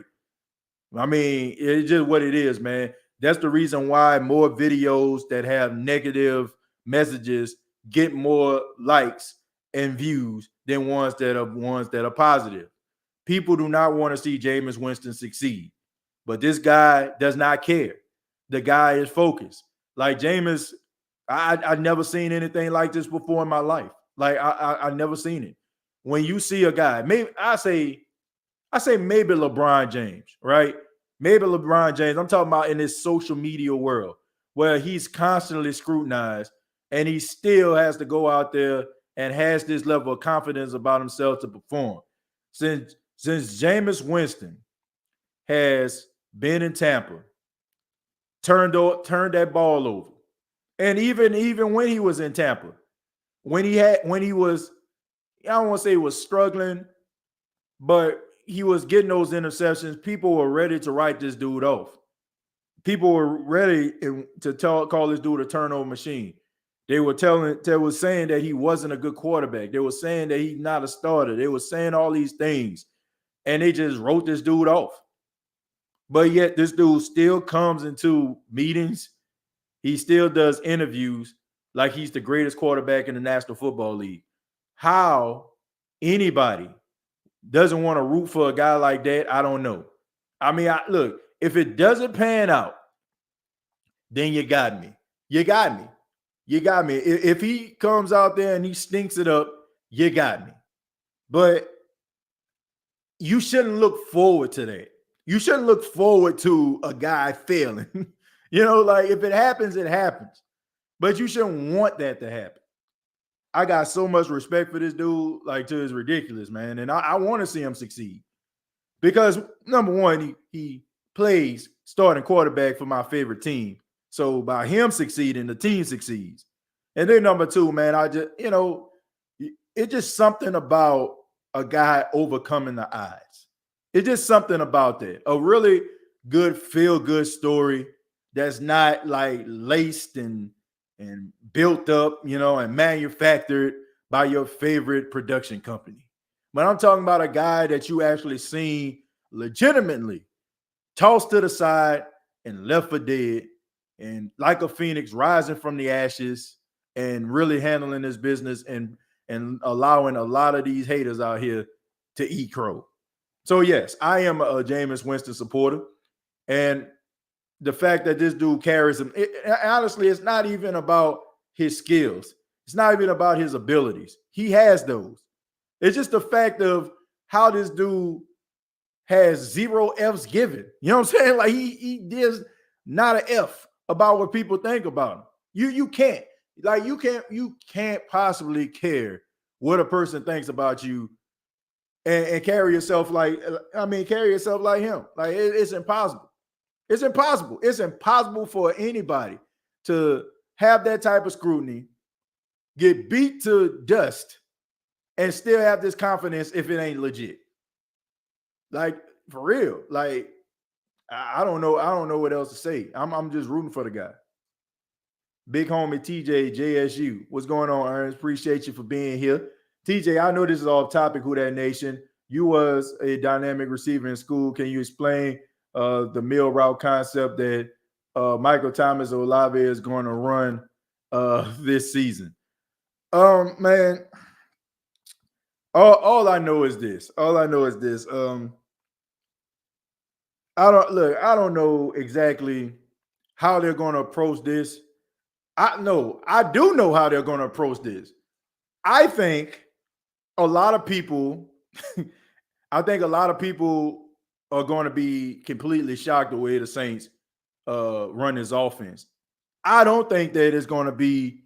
I mean, it's just what it is, man. That's the reason why more videos that have negative messages get more likes and views than ones that are positive. People do not want to see Jameis Winston succeed, but this guy does not care. The guy is focused. Like Jameis, I've never seen anything like this before in my life. Like I never seen it. When you see a guy, maybe I say maybe LeBron James, right? maybe LeBron James. I'm talking about in this social media world where he's constantly scrutinized and he still has to go out there and has this level of confidence about himself to perform. Since Jameis Winston has been in Tampa, turned that ball over. And even when he was in Tampa, when he was, I don't want to say he was struggling, but he was getting those interceptions, people were ready to write this dude off. People were ready to call this dude a turnover machine. They were saying that he wasn't a good quarterback. They were saying that he's not a starter. They were saying all these things, and they just wrote this dude off. But yet this dude still comes into meetings. He still does interviews like he's the greatest quarterback in the National Football League. How anybody doesn't want to root for a guy like that, I don't know. I mean, look, if it doesn't pan out, then you got me. You got me. You got me. If he comes out there and he stinks it up, you got me. But you shouldn't look forward to that. You shouldn't look forward to a guy failing. Like if it happens, it happens. But you shouldn't want that to happen. I got so much respect for this dude, like to his ridiculous, man. And I want to see him succeed. Because number one, he plays starting quarterback for my favorite team. So by him succeeding, the team succeeds. And then number two, man, I just, it's just something about a guy overcoming the odds. It's just something about that. A really good feel-good story that's not like laced and built up, and manufactured by your favorite production company. But I'm talking about a guy that you actually seen legitimately tossed to the side and left for dead, and like a phoenix rising from the ashes and really handling his business and allowing a lot of these haters out here to eat crow. So yes, I am a Jameis Winston supporter. And the fact that this dude carries him, honestly, it's not even about his skills. It's not even about his abilities. He has those. It's just the fact of how this dude has 0 F's given. You know what I'm saying? Like he does not an F about what people think about him. You can't. Like you can't possibly care what a person thinks about you and carry yourself like him. Like it's impossible. It's impossible. It's impossible for anybody to have that type of scrutiny, get beat to dust, and still have this confidence if it ain't legit. Like, for real. Like, I don't know. I don't know what else to say. I'm just rooting for the guy. Big homie TJ, JSU. What's going on, Ernst? Appreciate you for being here. TJ, I know this is off topic, Who That Nation. You was a dynamic receiver in school. Can you explain the mill route concept that Michael Thomas Olave is going to run this season? Man, all I know is this. I don't know exactly how they're going to approach this. I do know how they're going to approach this. I think a lot of people are going to be completely shocked the way the Saints run this offense. I don't think that it's going to be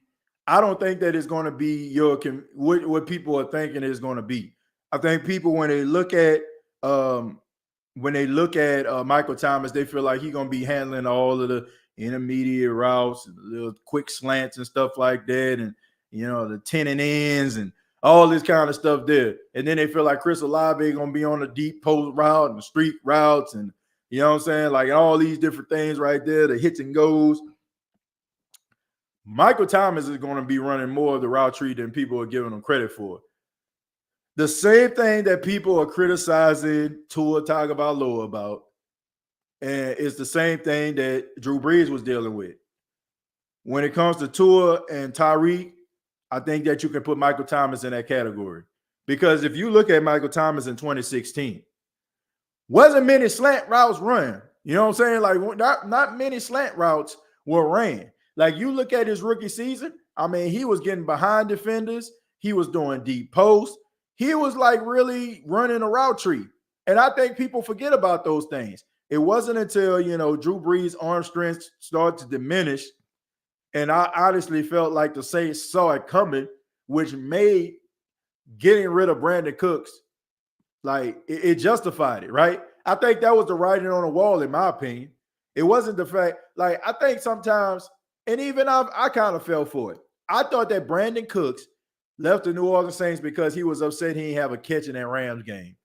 what people are thinking it's going to be. I think people, when they look at Michael Thomas, they feel like he's going to be handling all of the intermediate routes, and little quick slants and stuff like that, and the 10 and ends and all this kind of stuff there. And then they feel like Chris Olave going to be on the deep post route and street routes, and you know what I'm saying, like all these different things right there, the hits and goes. Michael Thomas is going to be running more of the route tree than people are giving him credit for. The same thing that people are criticizing Tua Tagovailoa about, and it's the same thing that Drew Brees was dealing with. When it comes to Tua and Tyreek, I think that you can put Michael Thomas in that category. Because if you look at Michael Thomas in 2016, wasn't many slant routes run. You know what I'm saying? Like not many slant routes were ran. Like you look at his rookie season, I mean, he was getting behind defenders. He was doing deep posts. He was like really running a route tree. And I think people forget about those things. It wasn't until, Drew Brees' arm strength started to diminish, and I honestly felt like the Saints saw it coming, which made getting rid of Brandon Cooks, like, it justified it, right? I think that was the writing on the wall, in my opinion. It wasn't the fact, like, I think sometimes, and even I kind of fell for it. I thought that Brandon Cooks left the New Orleans Saints because he was upset he didn't have a catch in that Rams game.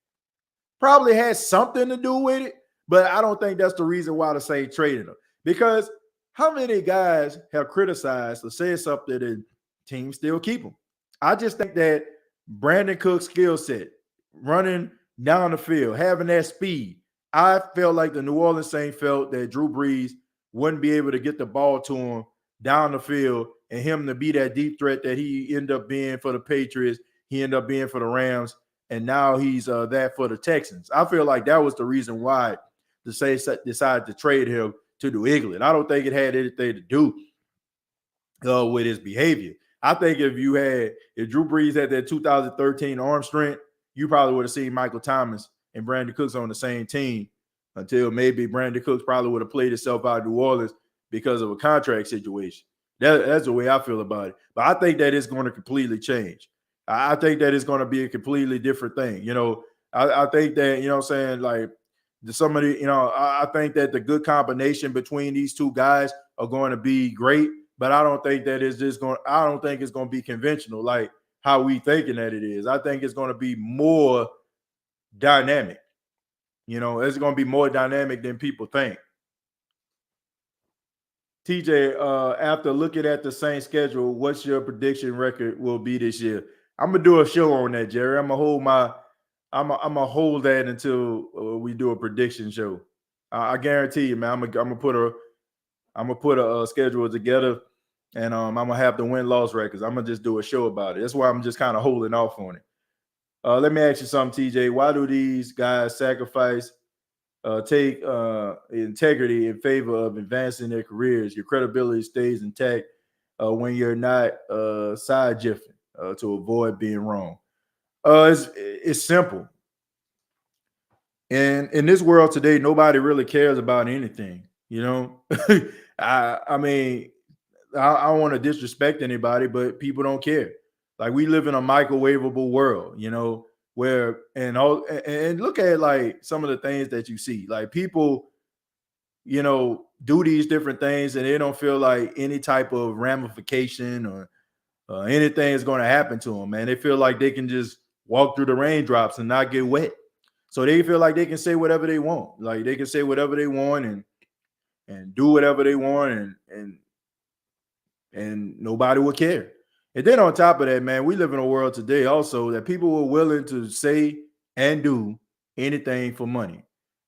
Probably had something to do with it, but I don't think that's the reason why the Saints traded him. Because how many guys have criticized or said something and teams still keep him? I just think that Brandon Cook's skill set, running down the field, having that speed, I felt like the New Orleans Saints felt that Drew Brees wouldn't be able to get the ball to him down the field, and him to be that deep threat that he ended up being for the Patriots, he ended up being for the Rams, and now he's that for the Texans. I feel like that was the reason why the Saints decided to trade him to New England. I don't think it had anything to do with his behavior. I think if Drew Brees had that 2013 arm strength, you probably would have seen Michael Thomas and Brandon Cooks on the same team, until maybe Brandon Cooks probably would have played himself out of New Orleans because of a contract situation. That's the way I feel about it. But I think that it's going to completely change. I think that it's going to be a completely different thing. I think that, what I'm saying, like, somebody, I think that the good combination between these two guys are going to be great, but I don't think that I don't think it's going to be conventional like how we thinking that it is. I think it's going to be more dynamic. It's going to be more dynamic than people think. TJ, after looking at the Saints schedule, what's your prediction record will be this year? I'm gonna do a show on that, Jerry. I'm gonna hold that until we do a prediction show. I guarantee you, man. I'm gonna put a schedule together, and I'm gonna have the win-loss records. I'm gonna just do a show about it. That's why I'm just kind of holding off on it. Let me ask you something, TJ. Why do these guys sacrifice? Take integrity in favor of advancing their careers? Your credibility stays intact when you're not side jiffing to avoid being wrong. It's simple. And in this world today, nobody really cares about anything. I mean, I don't want to disrespect anybody, but people don't care. Like, we live in a microwavable world, where and look at like some of the things that you see. Like, people, do these different things and they don't feel like any type of ramification or anything is going to happen to them, man. They feel like they can just walk through the raindrops and not get wet. So they feel like they can say whatever they want. Like, they can say whatever they want and do whatever they want, and nobody will care. And then on top of that, man, we live in a world today also that people were willing to say and do anything for money.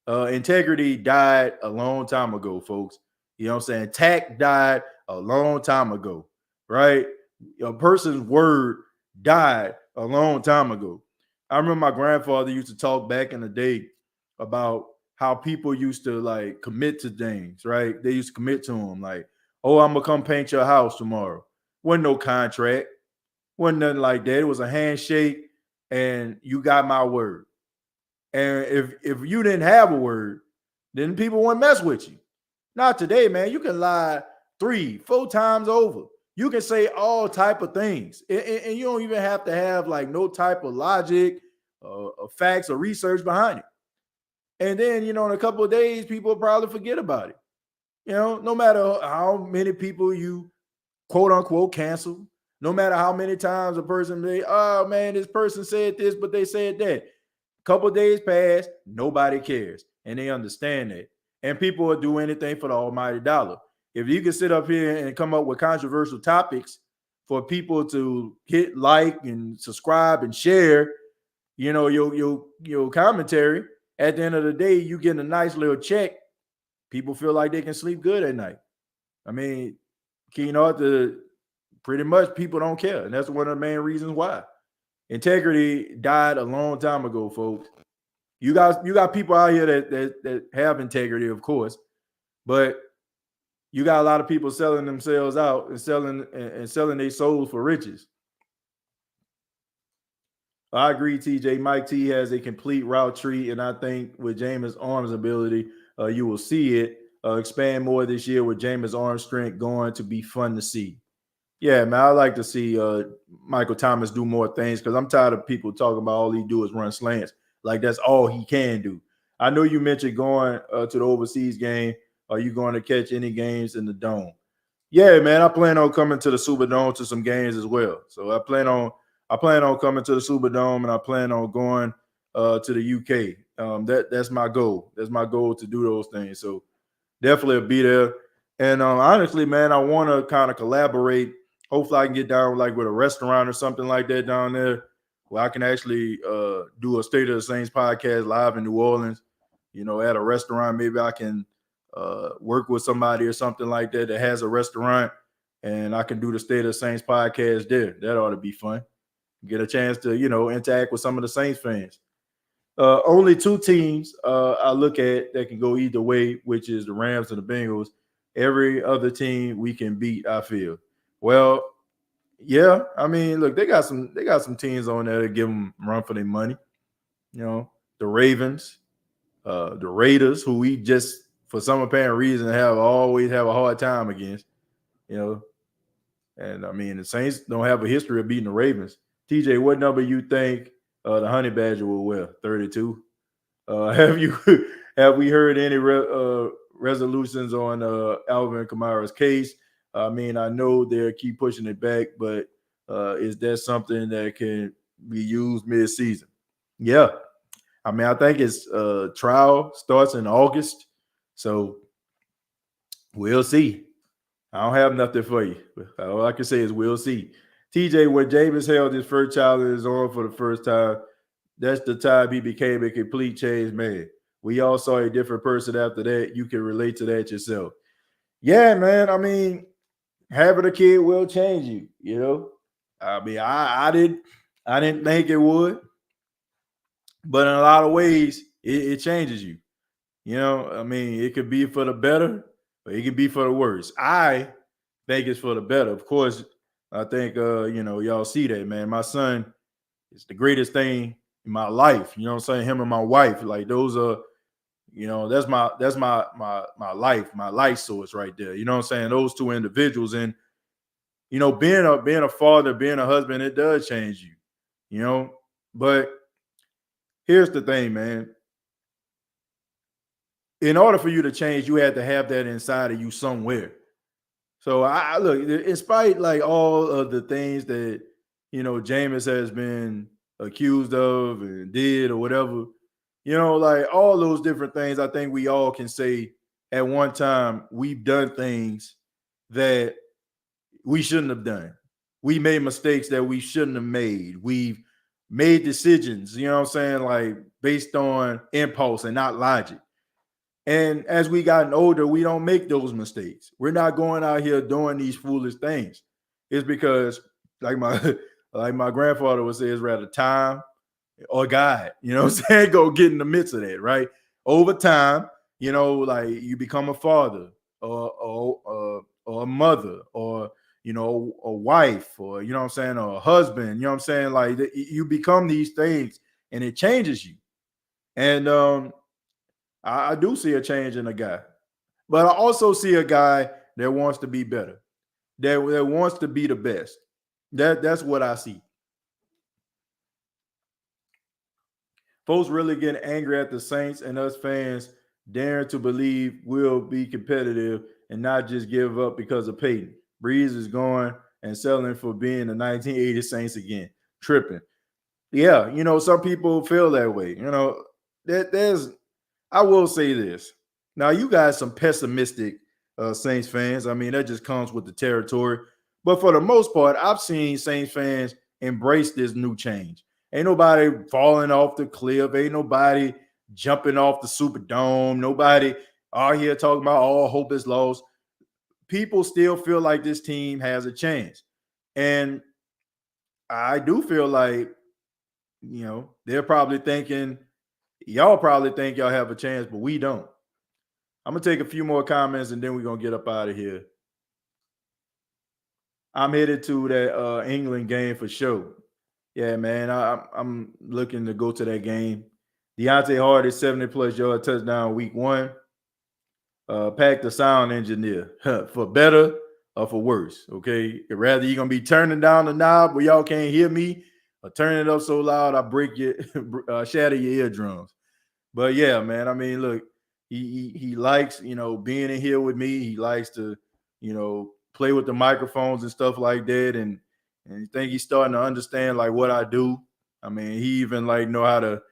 Integrity died a long time ago, folks. You know what I'm saying? Tact died a long time ago, right? A person's word died a long time ago. I remember my grandfather used to talk back in the day about how people used to like commit to things, right? They used to commit to them like, oh, I'm gonna come paint your house tomorrow. Wasn't no contract, wasn't nothing like that. It was a handshake, and you got my word. And if you didn't have a word, then people wouldn't mess with you. Not today, man. You can lie 3-4 times over. You can say all type of things, and you don't even have to have like no type of logic, facts, or research behind it. And then, in a couple of days, people will probably forget about it. No matter how many people you quote unquote cancel, no matter how many times a person may, oh man, this person said this, but they said that. Couple of days pass, nobody cares, and they understand that. And people will do anything for the almighty dollar. If you can sit up here and come up with controversial topics for people to hit like and subscribe and share, your commentary, at the end of the day, you get a nice little check. People feel like they can sleep good at night. I mean, pretty much people don't care, and that's one of the main reasons why. Integrity died a long time ago, folks. You got people out here that have integrity, of course, but you got a lot of people selling themselves out and selling their souls for riches. I agree, TJ. Mike T has a complete route tree, and I think with Jameis' arms ability, you will see it expand more this year with Jameis arm strength going to be fun to see. Yeah, man, I like to see Michael Thomas do more things because I'm tired of people talking about all he do is run slants. Like that's all he can do. I know you mentioned going to the overseas game. Are you going to catch any games in the dome? Yeah, man, I plan on coming to the Superdome to some games as well. So I plan on coming to the Superdome, and I plan on going to the UK. That's my goal. That's my goal to do those things. So definitely be there. And honestly, man, I want to kind of collaborate. Hopefully, I can get down like with a restaurant or something like that down there, where I can actually do a State of the Saints podcast live in New Orleans. You know, at a restaurant, maybe I can work with somebody or something like that that has a restaurant, and I can do the State of the Saints podcast there. That ought to be fun. Get a chance to, you know, interact with some of the Saints fans. Only two teams I look at that can go either way, which is the Rams and the Bengals. Every other team we can beat, I feel. Well, yeah, I mean, look, they got some teams on there that give them run for their money. You know, the Ravens, the Raiders, who we just for some apparent reason always have a hard time against. You know, and I mean the Saints don't have a history of beating the Ravens. TJ, what number you think the Honey Badger will wear? 32. Have we heard any resolutions on Alvin Kamara's case? I mean, I know they'll keep pushing it back, but is that something that can be used mid-season? Yeah. I mean, I think his trial starts in August, so we'll see. I don't have nothing for you. All I can say is we'll see. TJ, when Jameis held his first child in his arm for the first time, that's the time he became a complete changed man. We all saw a different person after that. You can relate to that yourself. Yeah, man. I mean, having a kid will change you, you know. I mean, I didn't think it would, but in a lot of ways, it changes you. You know, I mean, it could be for the better, or it could be for the worse. I think it's for the better. Of course, I think y'all see that, man. My son is the greatest thing in my life. You know what I'm saying? Him and my wife, like those are, you know, that's my life, my life source right there. You know what I'm saying? Those two individuals. And you know, being a father, being a husband, it does change you, you know. But here's the thing, man. In order for you to change, you had to have that inside of you somewhere. So I look, in spite like all of the things that, you know, Jameis has been accused of and did or whatever, you know, like all those different things, I think we all can say at one time we've done things that we shouldn't have done. We made mistakes that we shouldn't have made. We've made decisions, you know what I'm saying, like based on impulse and not logic. And as we gotten older, we don't make those mistakes. We're not going out here doing these foolish things. It's because, like my grandfather would say, it's rather time or God. You know what I'm saying? Go get in the midst of that, right? Over time, you know, like you become a father or a mother or, you know, a wife or, you know what I'm saying, or a husband. You know what I'm saying? Like you become these things and it changes you. And I do see a change in a guy, but I also see a guy that wants to be better, that wants to be the best. That's what I see. Folks really getting angry at the Saints and us fans daring to believe we'll be competitive and not just give up because of Peyton. Breeze is going and selling for being the 1980 Saints again. Tripping. Yeah, you know, some people feel that way. You know, I will say this. Now, you guys some pessimistic Saints fans. I mean, that just comes with the territory. But for the most part, I've seen Saints fans embrace this new change. Ain't nobody falling off the cliff. Ain't nobody jumping off the Superdome. Nobody out here talking about all hope is lost. People still feel like this team has a chance. And I do feel like, you know, they're probably thinking, y'all probably think y'all have a chance, but we don't. I'm going to take a few more comments and then we're going to get up out of here. I'm headed to that England game for sure. Yeah, man, I'm looking to go to that game. Deontay Hardy, 70-plus yard touchdown week 1. Pack the sound engineer for better or for worse. Okay, rather you're gonna be turning down the knob where y'all can't hear me, or turn it up so loud I break your shatter your eardrums. But yeah, man. I mean, look, he likes being in here with me. He likes to play with the microphones and stuff like that, and I think he's starting to understand like what I do. I mean, he even like know how to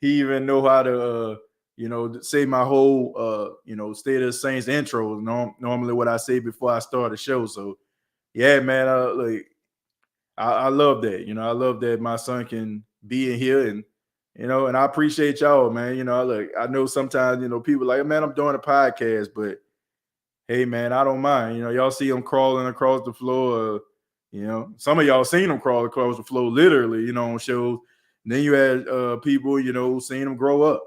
he even know how to say my whole State of the Saints intro. Normally what I say before I start a show. So yeah, man, like I love that. I love that my son can be in here, and I appreciate y'all, man. Look, I know sometimes people like, man, I'm doing a podcast, but hey, man, I don't mind. Y'all see him crawling across the floor. Some of y'all seen him crawl across the floor literally, on shows. And then you had people, seeing him grow up,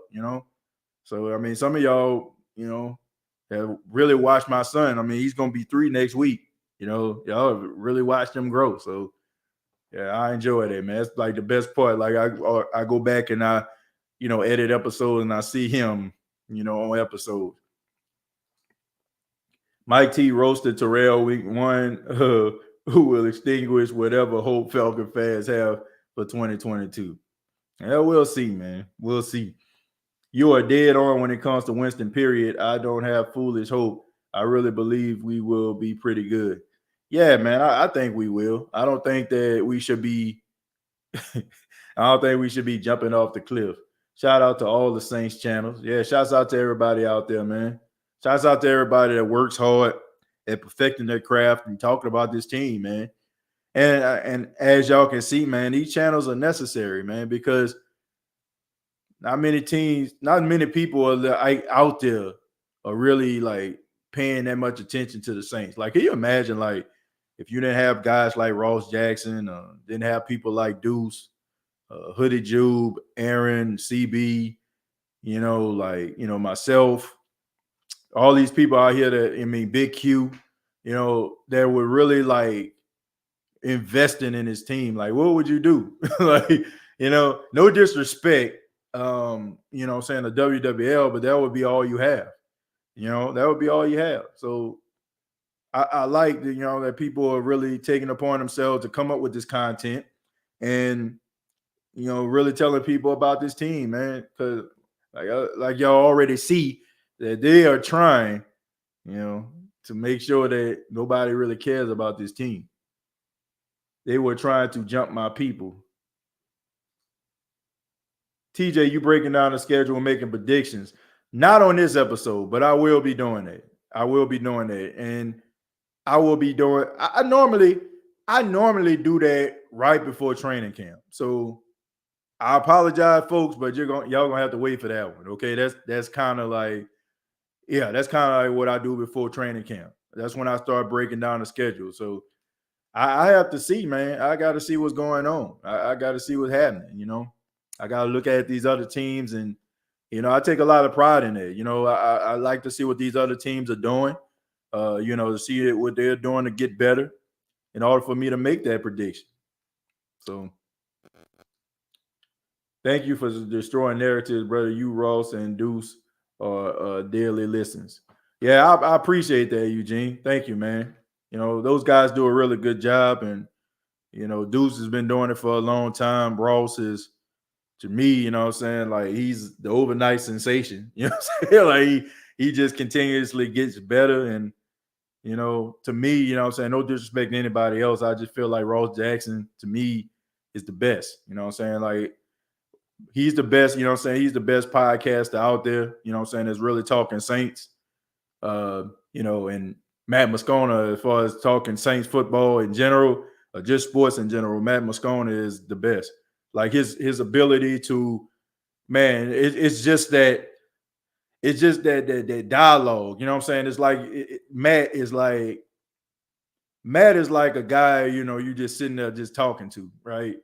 So I mean, some of y'all, have really watched my son. I mean, he's gonna be 3 next week. Y'all have really watched him grow. So yeah, I enjoy that, man. It's like the best part. Like I go back and I, edit episodes and I see him, on episodes. Mike T roasted Terrell week 1, who will extinguish whatever hope Falcon fans have for 2022. Yeah, we'll see, man. We'll see. You are dead on when it comes to Winston, period. I don't have foolish hope. I really believe we will be pretty good. Yeah, man, I think we will. I don't think that we should be I don't think we should be jumping off the cliff. Shout out to all the Saints channels. Yeah, shouts out to everybody out there, man. Shouts out to everybody that works hard at perfecting their craft and talking about this team, man. And as y'all can see, man, these channels are necessary, man, because not many people are out there are really like paying that much attention to the Saints. Like, can you imagine, like, if you didn't have guys like Ross Jackson, didn't have people like Deuce, Hoodie Jube, Aaron, CB, myself, all these people out here Big Q, that were really like investing in his team. Like, what would you do? Like, no disrespect, saying the WWL, but that would be all you have. That would be all you have. So I like that, that people are really taking upon themselves to come up with this content and, really telling people about this team, man. Because like y'all already see that they are trying, to make sure that nobody really cares about this team. They were trying to jump my people. TJ, you breaking down the schedule and making predictions. Not on this episode, but I will be doing that. And I will be doing. I normally do that right before training camp. So I apologize, folks, but y'all gonna have to wait for that one. Okay, that's kind of like, that's kind of like what I do before training camp. That's when I start breaking down the schedule. So I have to see, man. I got to see what's going on. I got to see what's happening. I got to look at these other teams, and I take a lot of pride in it. I like to see what these other teams are doing. To see what they're doing to get better in order for me to make that prediction. So thank you for destroying narratives, brother. You, Ross, and Deuce are daily listens. Yeah, I appreciate that, Eugene. Thank you, man. Those guys do a really good job, and Deuce has been doing it for a long time. Ross is, to me, like, he's the overnight sensation. Like he just continuously gets better, and to me, no disrespect to anybody else, I just feel like Ross Jackson, to me, is the best. Like, he's the best. He's the best podcaster out there. That's really talking Saints. And Matt Moscona, as far as talking Saints football in general, or just sports in general, Matt Moscona is the best. Like, his ability to, man, it's just that dialogue. It's like Matt is like a guy, you just sitting there just talking to, right?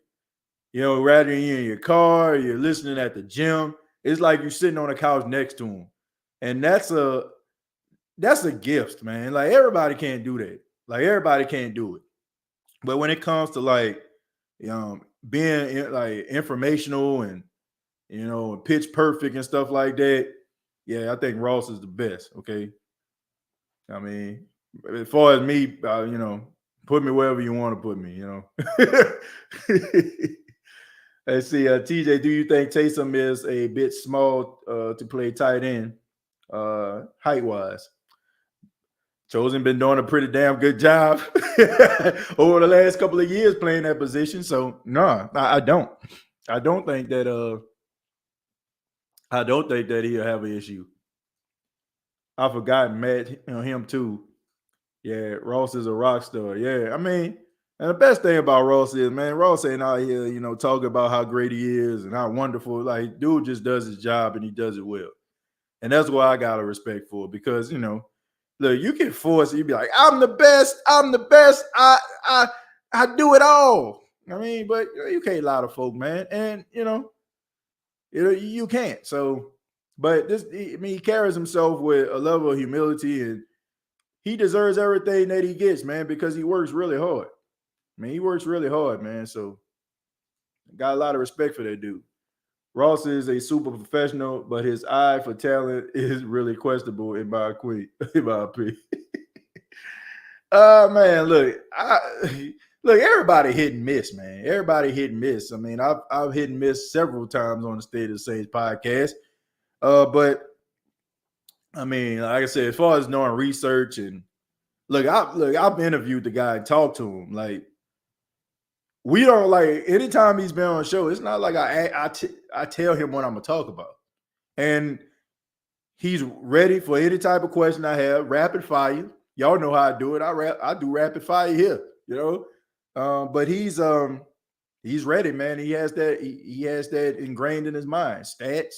Rather you're in your car, you're listening at the gym, it's like you're sitting on the couch next to him. And that's a gift, man. Like, everybody can't do that. Like, everybody can't do it. But when it comes to like, being like informational and, pitch perfect and stuff like that, yeah, I think Ross is the best. Okay, I mean, as far as me, put me wherever you want to put me. Let's see, TJ, do you think Taysom is a bit small to play tight end, height wise? Chosen been doing a pretty damn good job over the last couple of years playing that position. So no, I don't. I don't think that he'll have an issue. I forgot Matt, him too. Yeah, Ross is a rock star. Yeah, I mean, and the best thing about Ross is, man, Ross ain't out here, talking about how great he is and how wonderful. Like, dude just does his job and he does it well. And that's what I got a respect for because, look, you can force it. You be like, I'm the best. I do it all. I mean, but you can't lie to folk, man. And, you can't. So, but he carries himself with a level of humility and he deserves everything that he gets, man, because he works really hard. I mean, he works really hard, man. So, got a lot of respect for that dude. Ross is a super professional, but his eye for talent is really questionable in my opinion. Man, look, everybody hit and miss, man. Everybody hit and miss. I mean, I've hit and missed several times on the State of the Saints podcast. But I mean, like I said, as far as knowing research and I've interviewed the guy and talked to him. Like, we don't anytime he's been on the show, it's not like I tell him what I'm gonna talk about. And he's ready for any type of question I have, rapid fire. Y'all know how I do it. I do rapid fire here, but he's ready, man. He has that ingrained in his mind. Stats,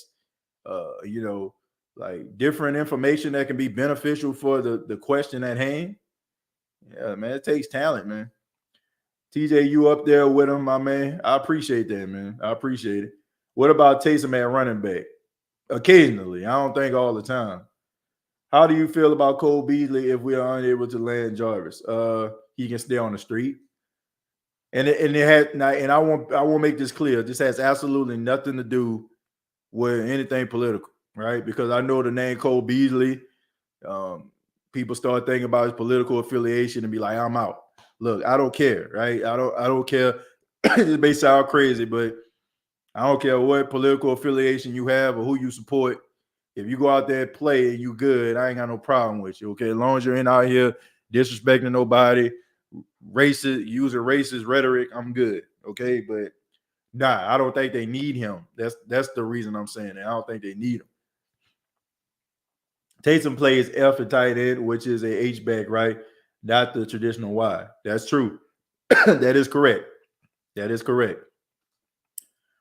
like different information that can be beneficial for the question at hand. Yeah, man, it takes talent, man. TJ, you up there with him, my man. I appreciate that, man. I appreciate it. What about Taysom at running back? Occasionally. I don't think all the time. How do you feel about Cole Beasley if we are unable to land Jarvis? He can stay on the street. And I won't make this clear. This has absolutely nothing to do with anything political, right? Because I know the name Cole Beasley. People start thinking about his political affiliation and be like, I'm out. Look, I don't care, right? I don't care. It may sound crazy, but I don't care what political affiliation you have or who you support. If you go out there and play and you good, I ain't got no problem with you, okay? As long as you ain't out here disrespecting nobody, using racist rhetoric, I'm good, okay? But nah, I don't think they need him. That's the reason I'm saying that. I don't think they need him. Taysom plays F at tight end, which is a H-back, right? Not the traditional Y. That's true. That is correct. That is correct.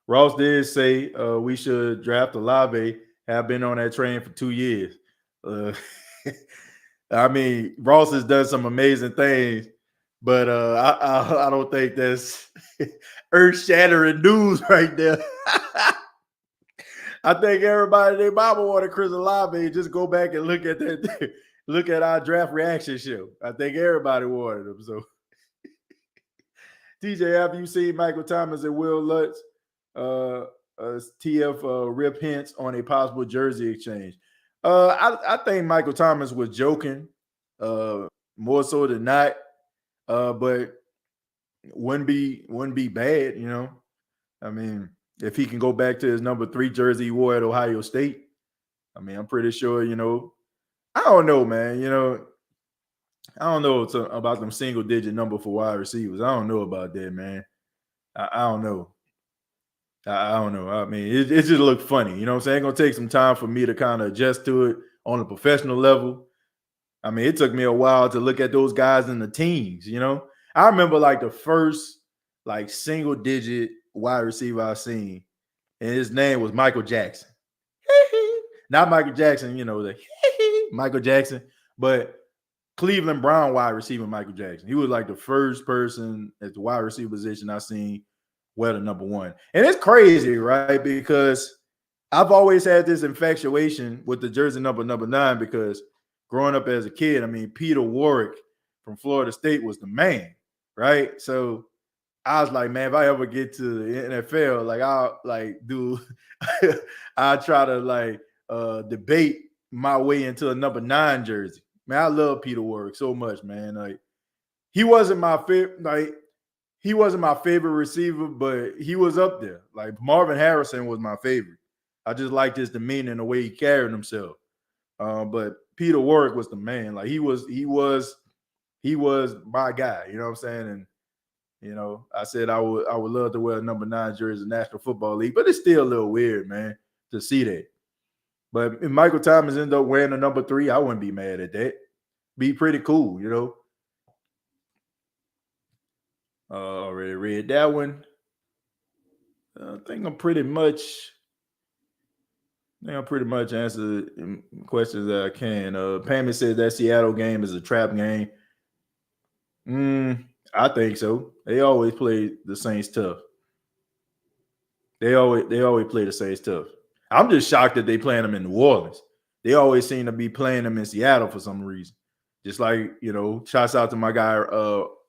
Ross did say we should draft Olave. Have been on that train for 2 years. I mean, Ross has done some amazing things, but I don't think that's earth-shattering news right there. I think everybody their mama wanted Chris Olave. Just go back and look at that. Look at our draft reaction show. I think everybody wanted him. So, TJ, have you seen Michael Thomas and Will Lutz? TF rip hints on a possible jersey exchange. I think Michael Thomas was joking, more so than not. But wouldn't be bad, I mean, if he can go back to his number 3 jersey he wore at Ohio State, I mean, I'm pretty sure, I don't know, man. I don't know about them single digit number for wide receivers. I don't know about that, man. I don't know. I don't know. I mean, it just looked funny. You know what I'm saying? It's going to take some time for me to kind of adjust to it on a professional level. I mean, it took me a while to look at those guys in the teens, I remember the first single digit wide receiver I seen, and his name was Michael Jackson. Not Michael Jackson, Michael Jackson, but Cleveland Brown wide receiver Michael Jackson. He was the first person at the wide receiver position I seen wear the number 1. And it's crazy, right? Because I've always had this infatuation with the jersey number 9 because growing up as a kid, I mean, Peter Warrick from Florida State was the man, right? So I was like, man, if I ever get to the NFL, I'll try to debate my way into a number 9 jersey. Man, I love Peter Warrick so much, man. Like he wasn't my favorite. Like he wasn't my favorite receiver, but he was up there. Like Marvin Harrison was my favorite. I just liked his demeanor and the way he carried himself. But Peter Warrick was the man. Like he was my guy. You know what I'm saying? And you know, I said I would love to wear a number 9 jersey in the National Football League, but it's still a little weird, man, to see that. But if Michael Thomas ended up wearing a number 3, I wouldn't be mad at that. Be pretty cool, you know. Already read that one. I think I'm pretty much answered questions that I can. Pammy says that Seattle game is a trap game. I think so. They always play the Saints tough. They always play the Saints tough. I'm just shocked that they playing them in New Orleans. They always seem to be playing them in Seattle for some reason. Just like, you know, shouts out to my guy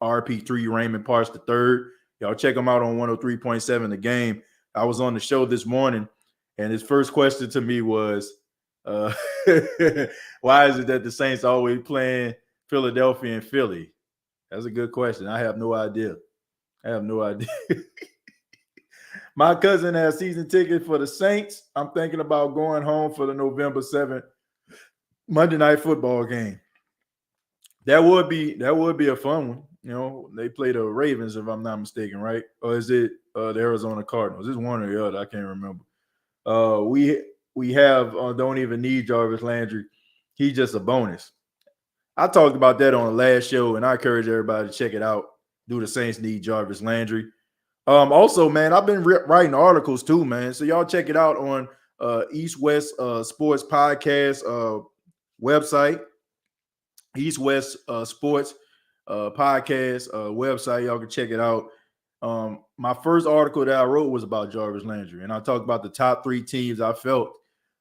RP3 Raymond Parks III. Y'all check him out on 103.7 The Game. I was on the show this morning, and his first question to me was, why is it that the Saints always playing Philadelphia and Philly? That's a good question. I have no idea. My cousin has season tickets for the Saints. I'm thinking about going home for the November 7th Monday Night Football game. That would be a fun one. You know, they play the Ravens, if I'm not mistaken, right? Or is it the Arizona Cardinals? It's one or the other. I can't remember. We have don't even need Jarvis Landry. He's just a bonus. I talked about that on the last show, and I encourage everybody to check it out. Do the Saints need Jarvis Landry? Also, man, I've been writing articles too, man. So y'all check it out on East West Sports Podcast website. East West Sports Podcast website. Y'all can check it out. My first article that I wrote was about Jarvis Landry, and I talked about the top 3 teams I felt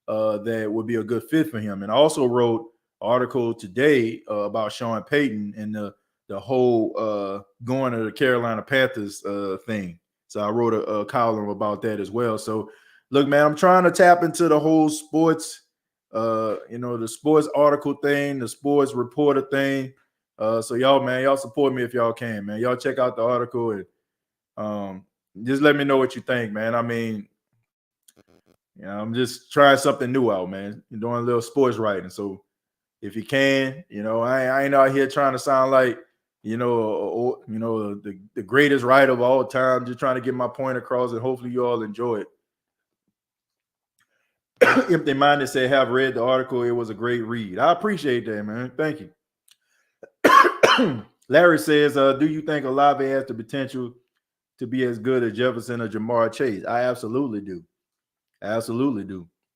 that would be a good fit for him. And I also wrote an article today about Sean Payton and the whole going to the Carolina Panthers thing. So I wrote a column about that as well. So look, man, I'm trying to tap into the whole sports, the sports article thing, the sports reporter thing. So y'all support me if y'all can, man. Y'all check out the article and just let me know what you think, man. I mean, I'm just trying something new out, man. I'm doing a little sports writing. So if you can, I ain't out here trying to sound like, the greatest writer of all time, just trying to get my point across, and hopefully you all enjoy it. If they mind to say have read the article, it was a great read. I appreciate that, man. Thank you. Larry says, do you think Olave has the potential to be as good as Jefferson or Jamar Chase? I absolutely do.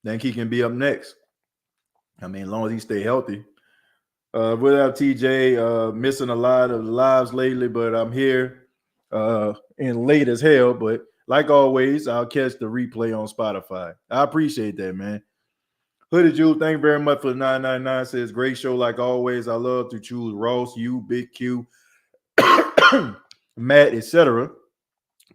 Think he can be up next. I mean, as long as he stay healthy. Without TJ, missing a lot of lives lately, but I'm here and late as hell. But like always, I'll catch the replay on Spotify. I appreciate that, man. Hooded Jude, thank you very much for the 999. Says, great show like always. I love to choose Ross, you, Big Q, Matt, etc.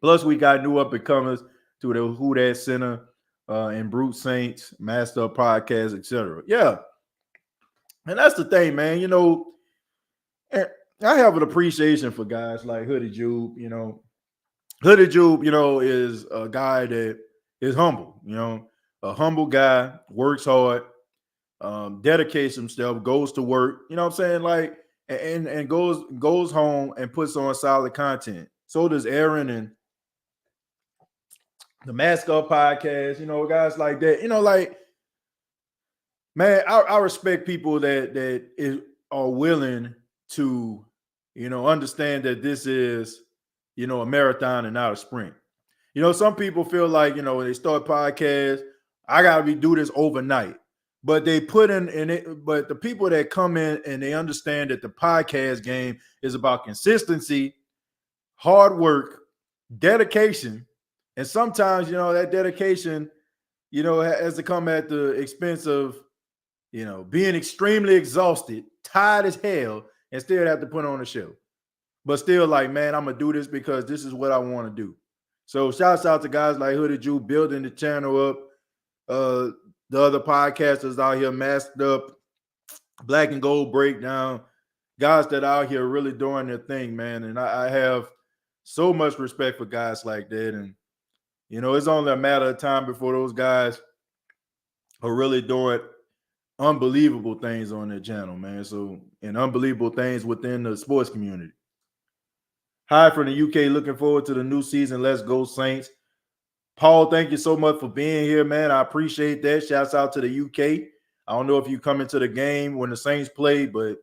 Plus, we got new up-and-comers to the Who That Center and Brute Saints, Master Podcast, etc. Yeah. And that's the thing, man. I have an appreciation for guys like Hooded Jude. Hooded Jude, is a guy that is humble, a humble guy, works hard, dedicates himself, goes to work, you know what I'm saying? Like, and goes home and puts on solid content. So does Aaron and the Mascot Podcast, guys like that, man, I respect people that are willing to, understand that this is, a marathon and not a sprint. Some people feel like, when they start podcasts, I gotta do this overnight. But they put in it, but the people that come in and they understand that the podcast game is about consistency, hard work, dedication, and sometimes, that dedication, has to come at the expense of being extremely exhausted, tired as hell, and still have to put on a show. But still like, man, I'm going to do this because this is what I want to do. So shouts out to guys like Hooded Jew building the channel up, the other podcasters out here, Masked Up, Black and Gold Breakdown, guys that are out here really doing their thing, man. And I have so much respect for guys like that. And, you know, it's only a matter of time before those guys are really doing unbelievable things on their channel, man. So, and unbelievable things within the sports community. Hi from the UK, looking forward to the new season. Let's go, Saints. Paul, thank you so much for being here, man. I appreciate that. Shouts out to the UK. I don't know if you come into the game when the Saints play, but,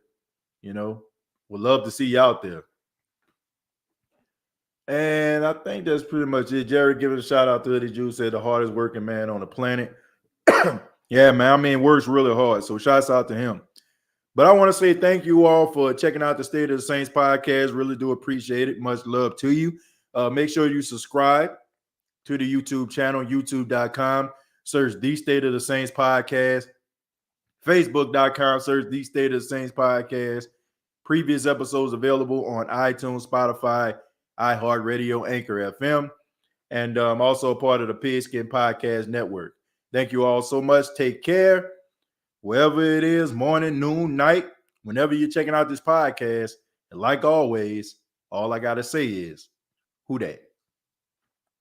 you know, would love to see you out there. And I think that's pretty much it. Jerry, giving a shout out to Hoodie Juice, said the hardest working man on the planet. Yeah, man. I mean, works really hard. So shouts out to him. But I want to say thank you all for checking out the State of the Saints podcast. Really do appreciate it. Much love to you. Make sure you subscribe to the YouTube channel, youtube.com. Search The State of the Saints podcast. Facebook.com. Search The State of the Saints podcast. Previous episodes available on iTunes, Spotify, iHeartRadio, Anchor FM, and also part of the Pigskin Podcast Network. Thank you all so much. Take care. Wherever it is, morning, noon, night, whenever you're checking out this podcast. And like always, all I got to say is, who dat?